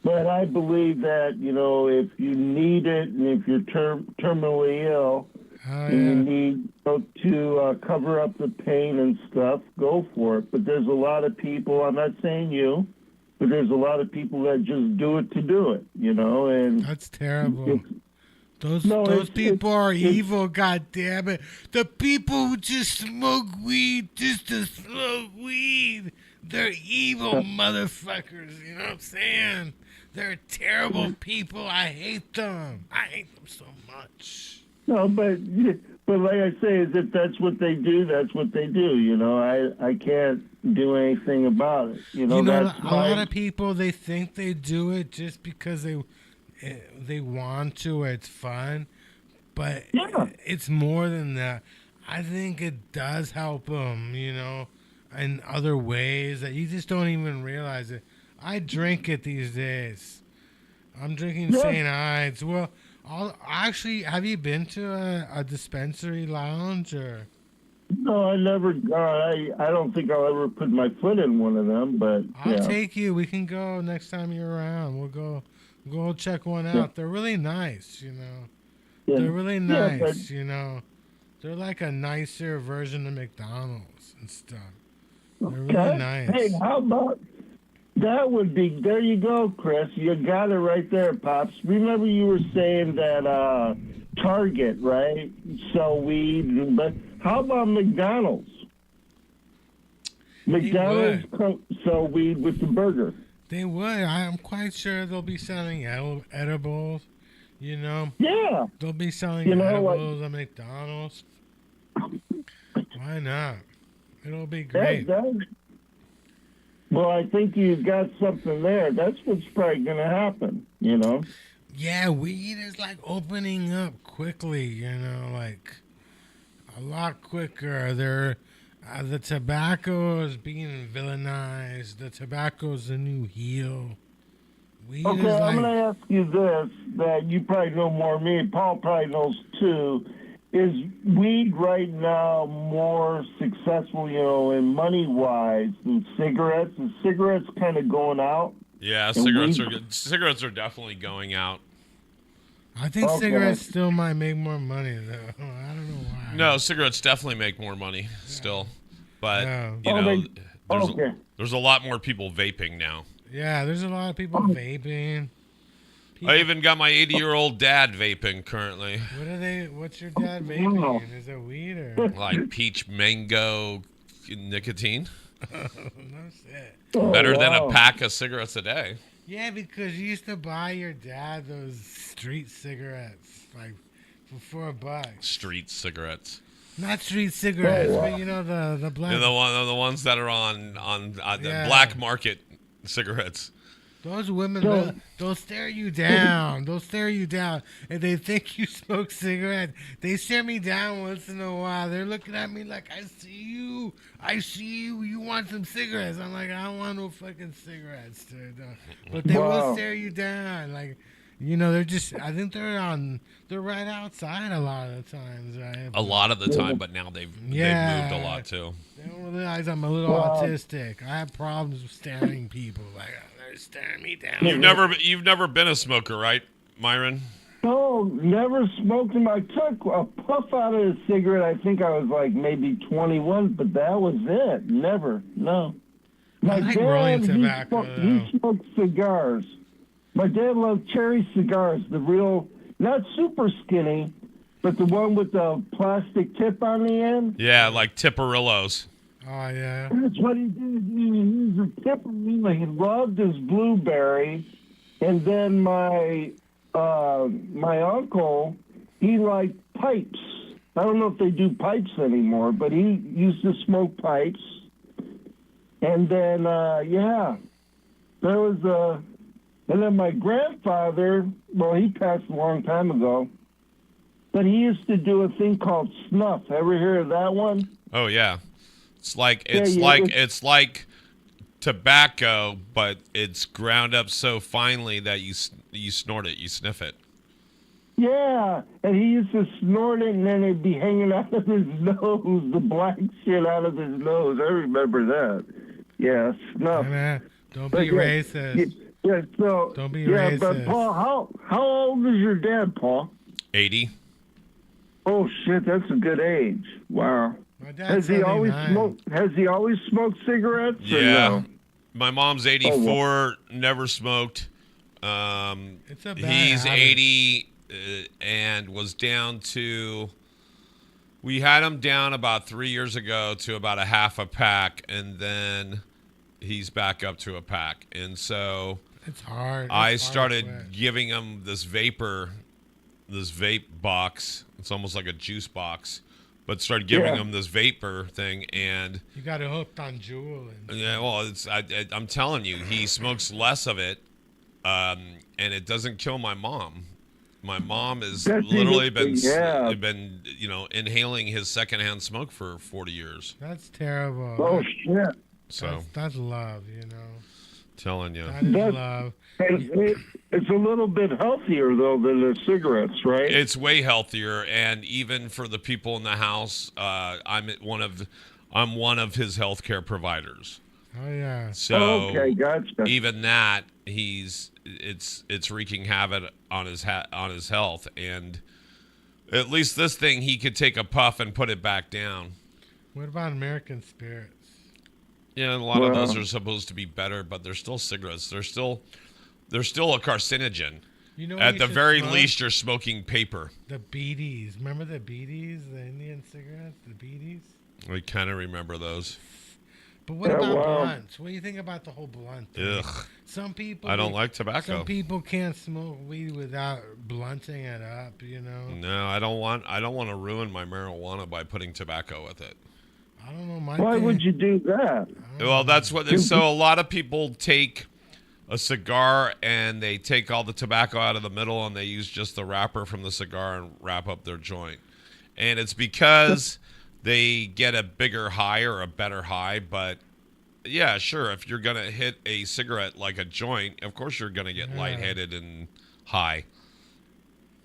But I believe that, if you need it and if you're terminally ill, and you need to cover up the pain and stuff, go for it. But there's a lot of people, I'm not saying you, but there's a lot of people that just do it to do it, and that's terrible. Those people are evil, goddammit. The people who just smoke weed just to smoke weed, they're evil motherfuckers, you know what I'm saying? They're terrible people. I hate them. I hate them so much. No, but like I say, if that's what they do, that's what they do. I can't do anything about it. A lot of people, they think they do it just because they want to. It's fun, But Yeah. it's more than that. I think it does help them, in other ways that you just don't even realize it. I drink it these days. I'm drinking St. Ides. Well, actually, have you been to a dispensary lounge or? No, I never. I don't think I'll ever put my foot in one of them. But I'll take you. We can go next time you're around. We'll go check one out. They're really nice, Yeah. They're really nice, but, They're like a nicer version of McDonald's and stuff. They're really okay. nice. Hey, how about that? Would be there. You go, Chris. You got it right there, Pops. Remember you were saying that Target, right? Sell weed, but how about McDonald's? McDonald's sell weed with the burger. They would. I'm quite sure they'll be selling edibles. Yeah. They'll be selling edibles at McDonald's. Why not? It'll be great. Well, I think you've got something there. That's what's probably going to happen, Yeah, weed is like opening up quickly, like a lot quicker. The tobacco is being villainized. The tobacco is the new heel. Weed okay, I'm going to ask you this that you probably know more than me. Paul probably knows too. Is weed right now more successful, in money-wise than cigarettes? Is cigarettes kind of going out? Yeah, cigarettes are good. Cigarettes are definitely going out. I think cigarettes still might make more money, though. I don't know why. No, cigarettes definitely make more money still. But, there's a lot more people vaping now. Yeah, there's a lot of people vaping. I even got my 80-year-old dad vaping currently. What's your dad vaping? Is it weed or? Like peach mango nicotine. No shit. Better than a pack of cigarettes a day. Yeah, because you used to buy your dad those street cigarettes, like for $4. Street cigarettes. Not street cigarettes, but the black. The ones that are on the black market cigarettes. Those women, they'll stare you down. They'll stare you down. And they think you smoke cigarettes. They stare me down once in a while. They're looking at me like, I see you. I see you. You want some cigarettes. I'm like, I don't want no fucking cigarettes, dude. But they will stare you down. Like, they're just, I think they're right outside a lot of the times, right? A lot of the time, but now they've moved a lot too. They don't realize I'm a little autistic. I have problems with staring people. Like, they're staring me down. You've never been a smoker, right, Myron? No, never smoked them. I took a puff out of a cigarette. I think I was like maybe 21, but that was it. Never, no. My dad, he smoked cigars. My dad loved cherry cigars, the real, not super skinny, but the one with the plastic tip on the end. Yeah, like Tipperillos. Oh, yeah. That's what he did. He was a Tipperillo. He loved his blueberry. And then my uncle, he liked pipes. I don't know if they do pipes anymore, but he used to smoke pipes. And then, there was and then my grandfather, well, he passed a long time ago, but he used to do a thing called snuff. Ever hear of that one? Oh yeah, it's like tobacco, but it's ground up so finely that you snort it, you sniff it. Yeah, and he used to snort it, and then it'd be hanging out of his nose, the black shit out of his nose. I remember that. Yeah, snuff. Hey man, don't be racist. Yeah, so don't be racist. But Paul, how old is your dad, Paul? 80. Oh shit, that's a good age. Wow. My dad's 79. Has he always smoked cigarettes? Yeah. No? My mom's 84, never smoked. It's a bad he's habit. 80 and was down to. We had him down about 3 years ago to about a half a pack, and then he's back up to a pack. And so it's hard. I started giving him this vape box. It's almost like a juice box, but started giving him this vapor thing, and you got it hooked on Juul. Yeah, well, I'm telling you, he smokes less of it, and it doesn't kill my mom. My mom has That's literally even- been inhaling his secondhand smoke for 40 years. That's terrible. Oh shit! So that's love, telling you. That is love. And it's a little bit healthier though than the cigarettes, right? It's way healthier, and even for the people in the house, I'm one of his healthcare providers. Oh yeah. So okay, gotcha. even that, it's wreaking havoc on his health, and at least this thing he could take a puff and put it back down. What about American Spirits? Yeah, a lot of those are supposed to be better, but they're still cigarettes. They're still a carcinogen. At the very least, you're smoking paper. The beaties. Remember the beaties? The Indian cigarettes? The beaties? I kind of remember those. But what about blunts? What do you think about the whole blunt thing? Ugh. Some people... I don't like tobacco. Some people can't smoke weed without blunting it up, No, I don't want to ruin my marijuana by putting tobacco with it. I don't know. Why would you do that? Well, that's what... So a lot of people take a cigar and they take all the tobacco out of the middle and they use just the wrapper from the cigar and wrap up their joint. And it's because they get a bigger high or a better high. But yeah, sure, if you're going to hit a cigarette like a joint, of course you're going to get lightheaded and high.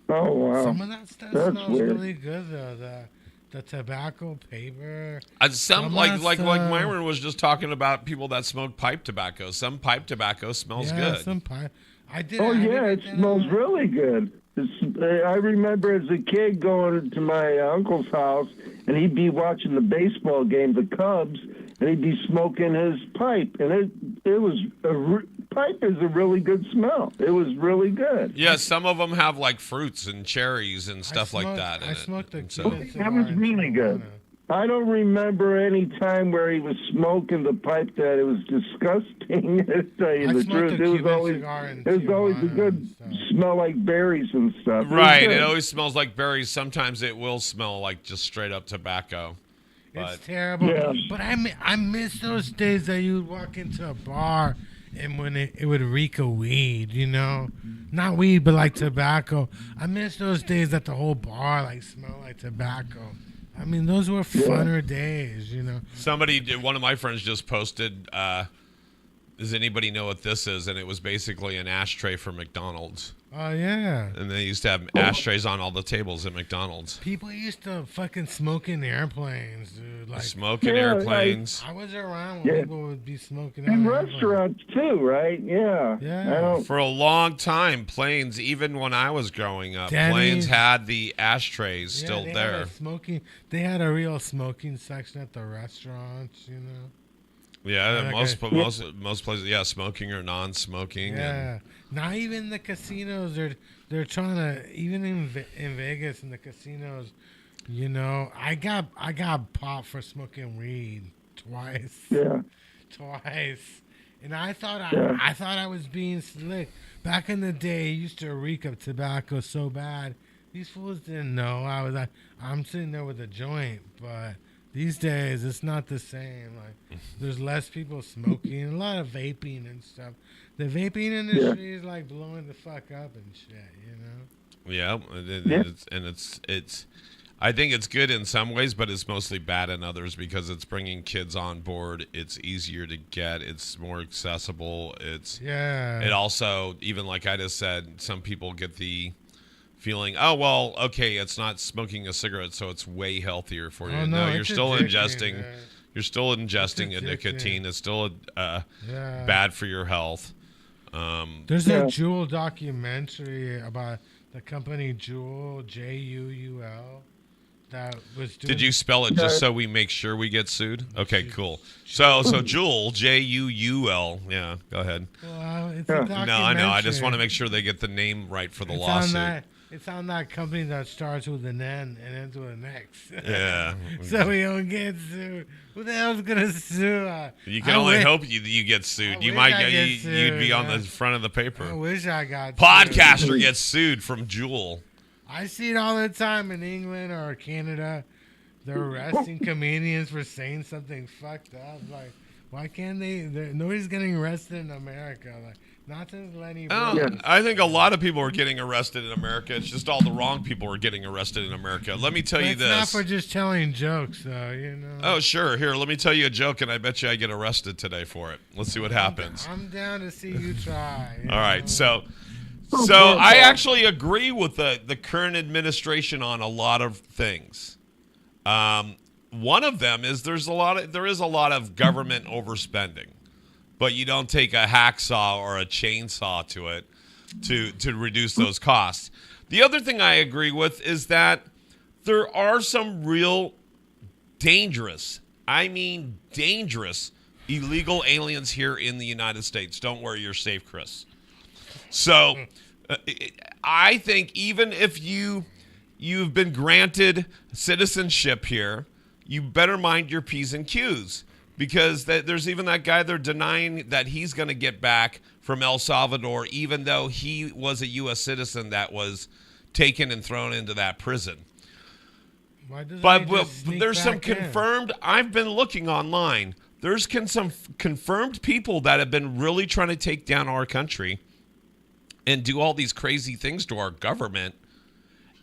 Oh, wow. Some of that stuff smells really good, though. The tobacco paper. Some like Myron was just talking about people that smoke pipe tobacco. Some pipe tobacco smells good. Some pipe. It smells really good. I remember as a kid going to my uncle's house, and he'd be watching the baseball game, the Cubs, and he'd be smoking his pipe, and pipe is a really good smell. It was really good. Yeah, some of them have like fruits and cherries and stuff like that. I smoked a Cuban cigar. That was really good. I don't remember any time where he was smoking the pipe that it was disgusting. To tell you the truth, it was always a good smell like berries and stuff. Right, it always smells like berries. Sometimes it will smell like just straight up tobacco. It's terrible. Yeah. But I miss those days that you would walk into a bar and when it would reek of weed, not weed, but like tobacco. I miss those days that the whole bar like smelled like tobacco. I mean, those were funner days, One of my friends just posted, does anybody know what this is? And it was basically an ashtray for McDonald's. Oh, yeah. And they used to have ashtrays on all the tables at McDonald's. People used to fucking smoke in airplanes, dude. Like smoke in airplanes. I was around when people would be smoking in restaurants too, right? Yeah. Yeah. For a long time, planes, even when I was growing up, planes had the ashtrays still there. They had a real smoking section at the restaurants, Yeah, most places, smoking or non-smoking. Yeah, not even the casinos. They're trying to, even in Vegas in the casinos. I got popped for smoking weed twice. Yeah, twice, and I thought I was being slick. Back in the day, it used to reek of tobacco so bad. These fools didn't know. I'm sitting there with a joint, but. These days, it's not the same. Like, there's less people smoking, a lot of vaping and stuff. The vaping industry is like blowing the fuck up and shit, Yeah, it's. I think it's good in some ways, but it's mostly bad in others because it's bringing kids on board. It's easier to get. It's more accessible. It also, even like I just said, some people get the feeling, oh, well, okay, it's not smoking a cigarette, so it's way healthier for you. No, you're still ingesting. You're still ingesting a nicotine. It's still bad for your health. There's a Juul documentary about the company Juul, Juul, that was doing... Did you spell it just so we make sure we get sued? Okay, cool. So Juul, Juul. Yeah, go ahead. Well, it's a documentary. No, I know. I just want to make sure they get the name right for the lawsuit. It's on that company that starts with an N and ends with an X. Yeah. So we don't get sued. Who the hell's gonna sue? You can only hope you get sued. You might get sued, you'd be on the front of the paper. I wish I got Podcaster sued. gets sued from Juul. I see it all the time in England or Canada. They're arresting comedians for saying something fucked up. Like, why can't they? Nobody's getting arrested in America. Like, Not since Lenny Oh, Bruce. I think a lot of people are getting arrested in America. It's just all the wrong people are getting arrested in America. Let me tell you this. It's not for just telling jokes, though, you know. Oh, sure. Here, let me tell you a joke, and I bet you I get arrested today for it. Let's see what happens. I'm down to see you try. All right, so I actually agree with the current administration on a lot of things. One of them is there is a lot of government overspending, but you don't take a hacksaw or a chainsaw to it to reduce those costs. The other thing I agree with is that there are some real dangerous illegal aliens here in the United States. Don't worry, you're safe, Chris. So I think even if you've been granted citizenship here, you better mind your P's and Q's, because there's even that guy they're denying that he's going to get back from El Salvador, even though he was a U.S. citizen that was taken and thrown into that prison. But there's some confirmed, I've been looking online, there's some confirmed people that have been really trying to take down our country and do all these crazy things to our government,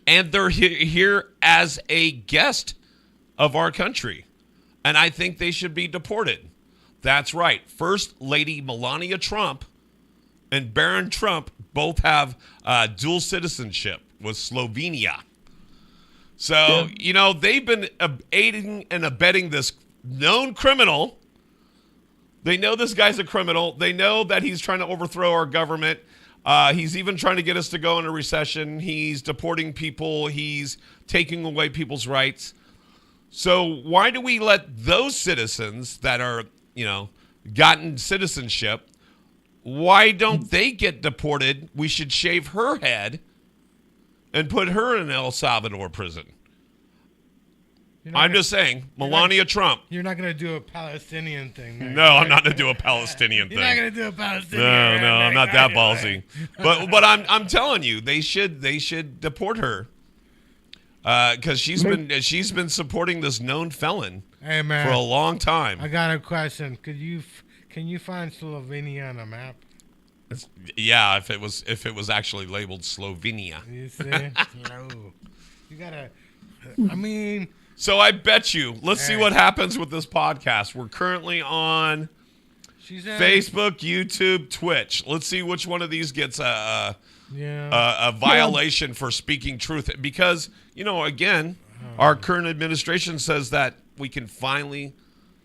and they're here as a guest of our country, and I think they should be deported. That's right. First Lady Melania Trump and Baron Trump both have dual citizenship with Slovenia. So, they've been aiding and abetting this known criminal. They know this guy's a criminal. They know that he's trying to overthrow our government. He's even trying to get us to go into recession. He's deporting people. He's taking away people's rights. So why do we let those citizens that are, gotten citizenship, why don't they get deported? We should shave her head and put her in El Salvador prison. I'm just saying, Melania Trump. You're not going to do a Palestinian thing, man. No, I'm not going to do a Palestinian thing. You're not going to do a Palestinian. No, I'm not that ballsy. But I'm telling you, they should deport her, because she's been supporting this known felon for a long time. I got a question. Can you find Slovenia on a map? Yeah, if it was actually labeled Slovenia. You see, you gotta. I mean. So I bet you. Let's see what happens with this podcast. We're currently on Facebook, YouTube, Twitch. Let's see which one of these gets a violation for speaking truth. Because, again, our current administration says that we can finally,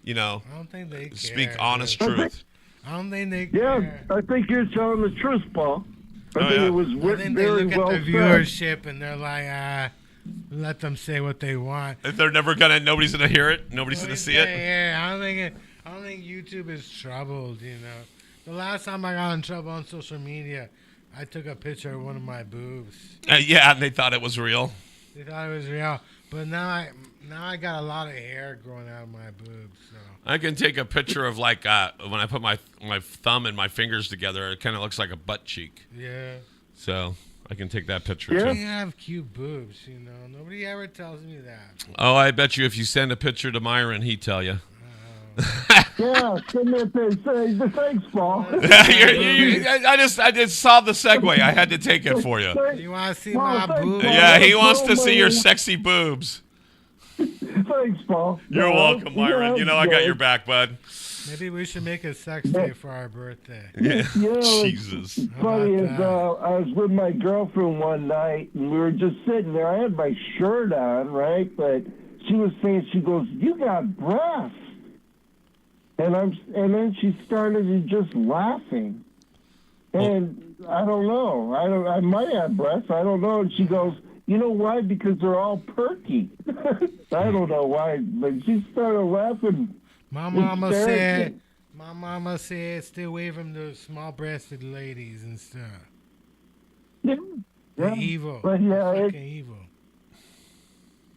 I don't think they speak honest truth. I don't think they care. Yeah, I think you're telling the truth, Paul. I think it was very well said. They look at the viewership and they're like, let them say what they want. If they're nobody's gonna hear it. Nobody's gonna see it. Yeah, I don't think YouTube is troubled. The last time I got in trouble on social media, I took a picture of one of my boobs. Yeah, and they thought it was real. They thought it was real, but now I got a lot of hair growing out of my boobs. So I can take a picture of when I put my thumb and my fingers together, it kind of looks like a butt cheek. Yeah. So I can take that picture too. You have cute boobs, Nobody ever tells me that. Oh, I bet you if you send a picture to Myron, he'd tell you. Yeah, send me a picture. Thanks, Paul. I just saw the segue. I had to take it for you. You want to see my boobs? Yeah, he wants to see your sexy boobs. Thanks, Paul. You're welcome, Myron. I got your back, bud. Maybe we should make a sex day for our birthday. Yeah. Jesus. Funny is, I was with my girlfriend one night, and we were just sitting there. I had my shirt on, right? But she was saying, she goes, "You got breasts." And then she started just laughing. And I don't know. I might have breasts. I don't know. And she goes, "You know why? Because they're all perky." I don't know why, but she started laughing. My mama said, stay away from the small-breasted ladies and stuff. Yeah. They're evil. But fucking evil.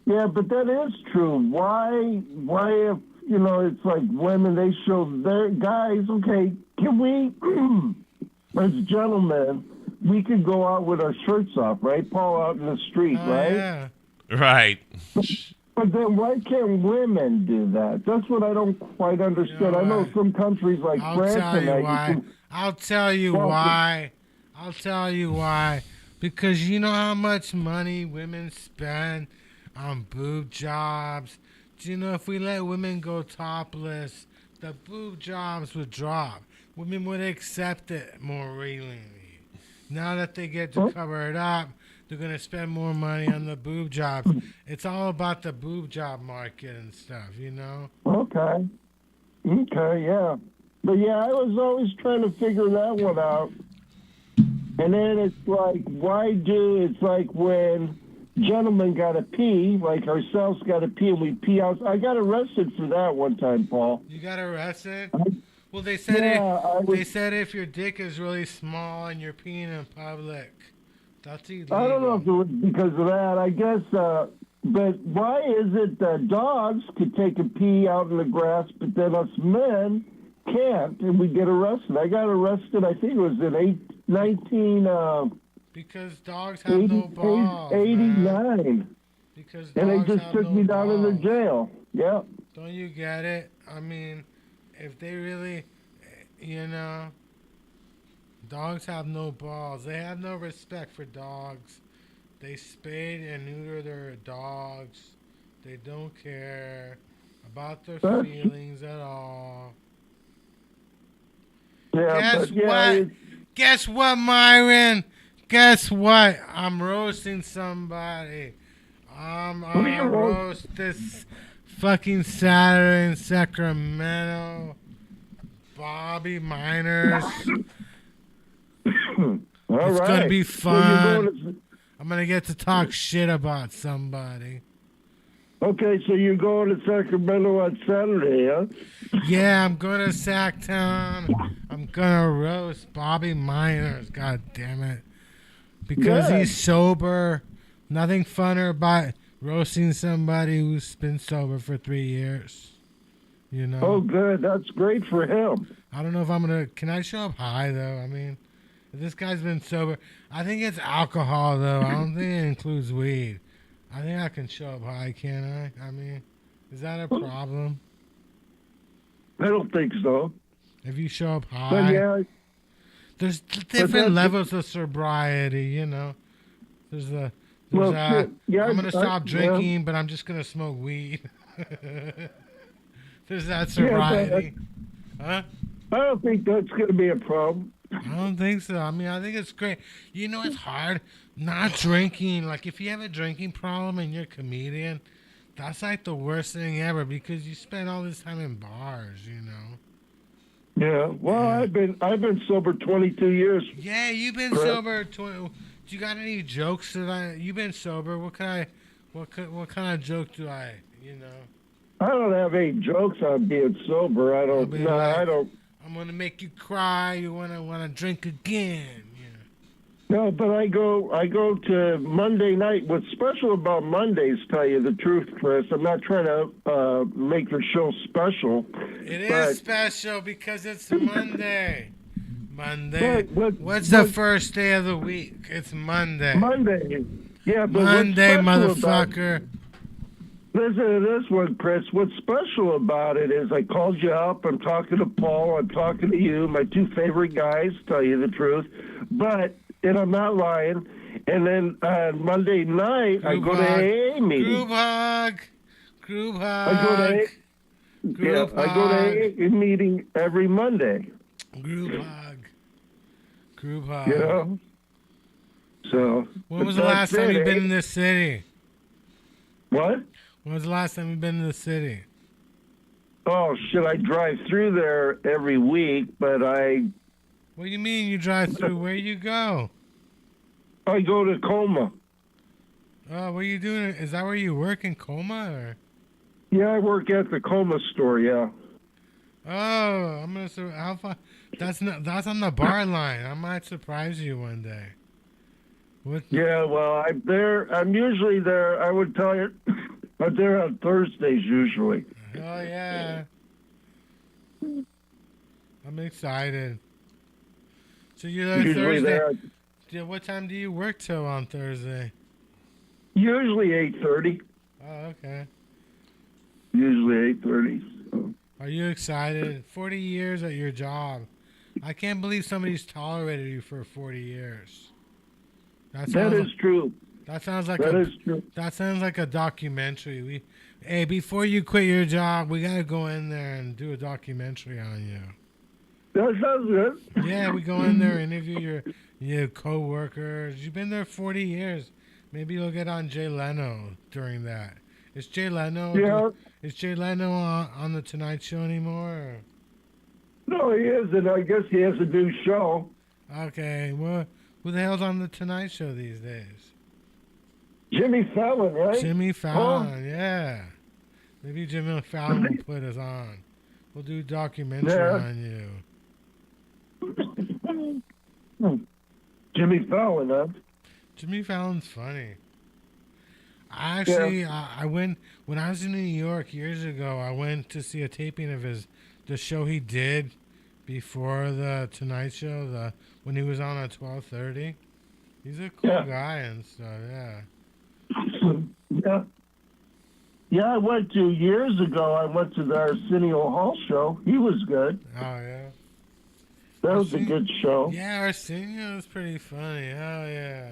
Yeah, but that is true. Why if, it's like women, they show their guys, okay, can we, as gentlemen, we could go out with our shirts off, right? Paul, out in the street, right? Yeah. Right. But then why can't women do that? That's what I don't quite understand. I know some countries like France and that. I'll tell you why. I'll tell you why. Because you know how much money women spend on boob jobs? Do you know if we let women go topless, the boob jobs would drop? Women would accept it more willingly. Now that they get to cover it up, they're going to spend more money on the boob jobs. It's all about the boob job market and stuff, you know? Okay, yeah. But yeah, I was always trying to figure that one out. And then it's like, it's like when gentlemen got to pee, like ourselves got to pee, and we pee out. I got arrested for that one time, Paul. You got arrested? Well, they said they said if your dick is really small and you're peeing in public, that's illegal. I don't know if it was because of that. I guess, but why is it that dogs could take a pee out in the grass, but then us men can't, and we get arrested? I got arrested, I think it was in 19... because dogs have no balls, 89. Man. Because dogs and they just took me down in the jail. Yeah. Don't you get it? I mean, if they really, dogs have no balls. They have no respect for dogs. They spade and neuter their dogs. They don't care about their feelings at all. Yeah, Guess what, Myron? Guess what? I'm roasting somebody. I'm gonna roast this fucking Saturday in Sacramento. Bobby Miners. It's gonna be fun. I'm gonna get to talk shit about somebody. Okay, so you're going to Sacramento on Saturday, huh? Yeah, I'm going to Sacktown. I'm gonna roast Bobby Miners. God damn it. Because he's sober. Nothing funner about roasting somebody who's been sober for 3 years. You know? Oh, good. That's great for him. I don't know if I'm going to... Can I show up high, though? I mean, if this guy's been sober... I think it's alcohol, though. I don't think it includes weed. I think I can show up high, can't I? I mean, is that a problem? I don't think so. If you show up high... But yeah... There's different levels of sobriety, you know. I'm going to stop drinking, but I'm just going to smoke weed. There's that sobriety. Huh? I don't think that's going to be a problem. I don't think so. I mean, I think it's great. You know, it's hard not drinking. Like, if you have a drinking problem and you're a comedian, that's like the worst thing ever because you spend all this time in bars, you know. Yeah, well, yeah. I've been sober 22 years. Yeah, you've been sober. Do you got any jokes you've been sober? What kind of joke do I? You know. I don't have any jokes on being sober. I don't. I don't. I'm gonna make you cry. You wanna drink again. No, but I go to Monday night. What's special about Mondays, tell you the truth, Chris, I'm not trying to make the show special. It is special because it's Monday. Monday. What's the first day of the week? It's Monday. Monday. Yeah, but Monday, motherfucker. Listen to this one, Chris. What's special about it is I called you up. I'm talking to Paul. I'm talking to you, my two favorite guys, tell you the truth. And I'm not lying. And then on Monday night, I go to AA meeting. Group hug. I go to AA meeting every Monday. Group hug. You know? So. When was the last time you've been in this city? What? When was the last time you've been in the city? Oh, shit, I drive through there every week, but What do you mean you drive through? Where you go? I go to Coma. Oh, what are you doing? Is that where you work in Coma? Or? Yeah, I work at the Coma store, yeah. Oh, how far? That's on the bar line. I might surprise you one day. What? Yeah, well, I'm usually there. I would tell you, I'm there on Thursdays usually. Oh, yeah. I'm excited. So you're there usually Thursday. What time do you work till on Thursday? Usually 8:30. Oh, okay. Usually 8:30. So. Are you excited? 40 years at your job. I can't believe somebody's tolerated you for 40 years. That is true. That sounds like true. That sounds like a documentary. Hey, before you quit your job, we gotta go in there and do a documentary on you. That sounds good. Yeah, we go in there, interview your co-workers. You've been there 40 years. Maybe you'll get on Jay Leno during that. Is Jay Leno? Yeah. Is Jay Leno on the Tonight Show anymore? Or? No, he isn't. I guess he has a new show. Okay, well, who the hell's on the Tonight Show these days? Jimmy Fallon, right? Jimmy Fallon, yeah. Maybe Jimmy Fallon will put us on. We'll do a documentary on you. Jimmy Fallon, huh? Jimmy Fallon's funny. I went when I was in New York years ago. I went to see a taping of the show he did before the Tonight Show. When he was on at 12:30. He's a cool guy and stuff. Yeah. Yeah, I went to years ago. I went to the Arsenio Hall show. He was good. Oh yeah. That was a good show. Yeah, Arsenio was pretty funny. Oh yeah.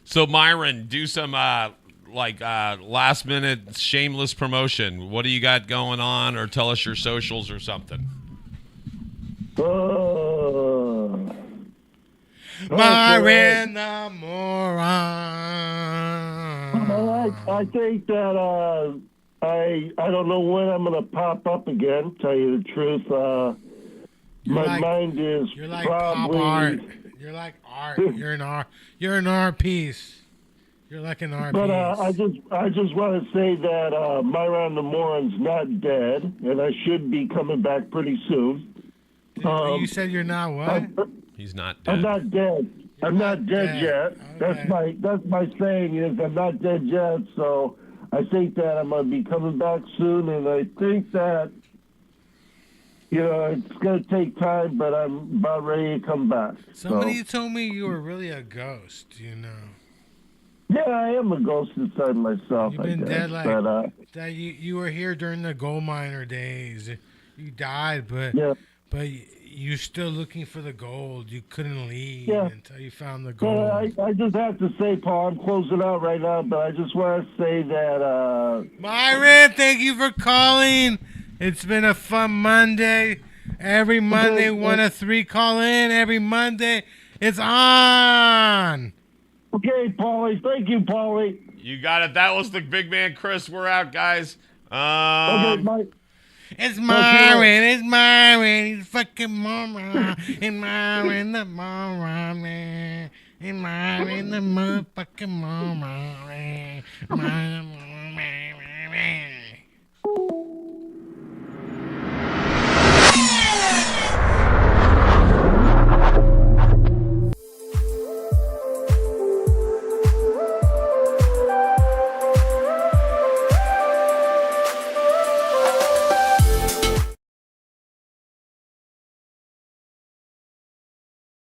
So Myron, do some last minute shameless promotion. What do you got going on, or tell us your socials or something? Myron the Moron. I think that I don't know when I'm going to pop up again, tell you the truth. My mind is you're like probably... pop art. You're like art. You're an art piece. You're like an art piece. But I just want to say that Myron the Moron's not dead, and I should be coming back pretty soon. You said you're not what? He's not dead. I'm not dead. I'm not dead yet. Okay. That's my saying is I'm not dead yet. So I think that I'm gonna be coming back soon, and I think that it's gonna take time, but I'm about ready to come back. Somebody told me you were really a ghost. Yeah, I am a ghost inside myself. You've been dead that you were here during the gold miner days. You died, but you're still looking for the gold. You couldn't leave until you found the gold. I just have to say, Paul, I'm closing out right now, but I just want to say that... Myron, thank you for calling. It's been a fun Monday. Every Monday, 1 to 3, call in. Every Monday, it's on. Okay, Paulie. Thank you, Paulie. You got it. That was the big man, Chris. We're out, guys. Okay, bye. It's Myron, it's Myron, he's fucking moron. It's Myron the moron, man. It's Myron the motherfucking moron, man.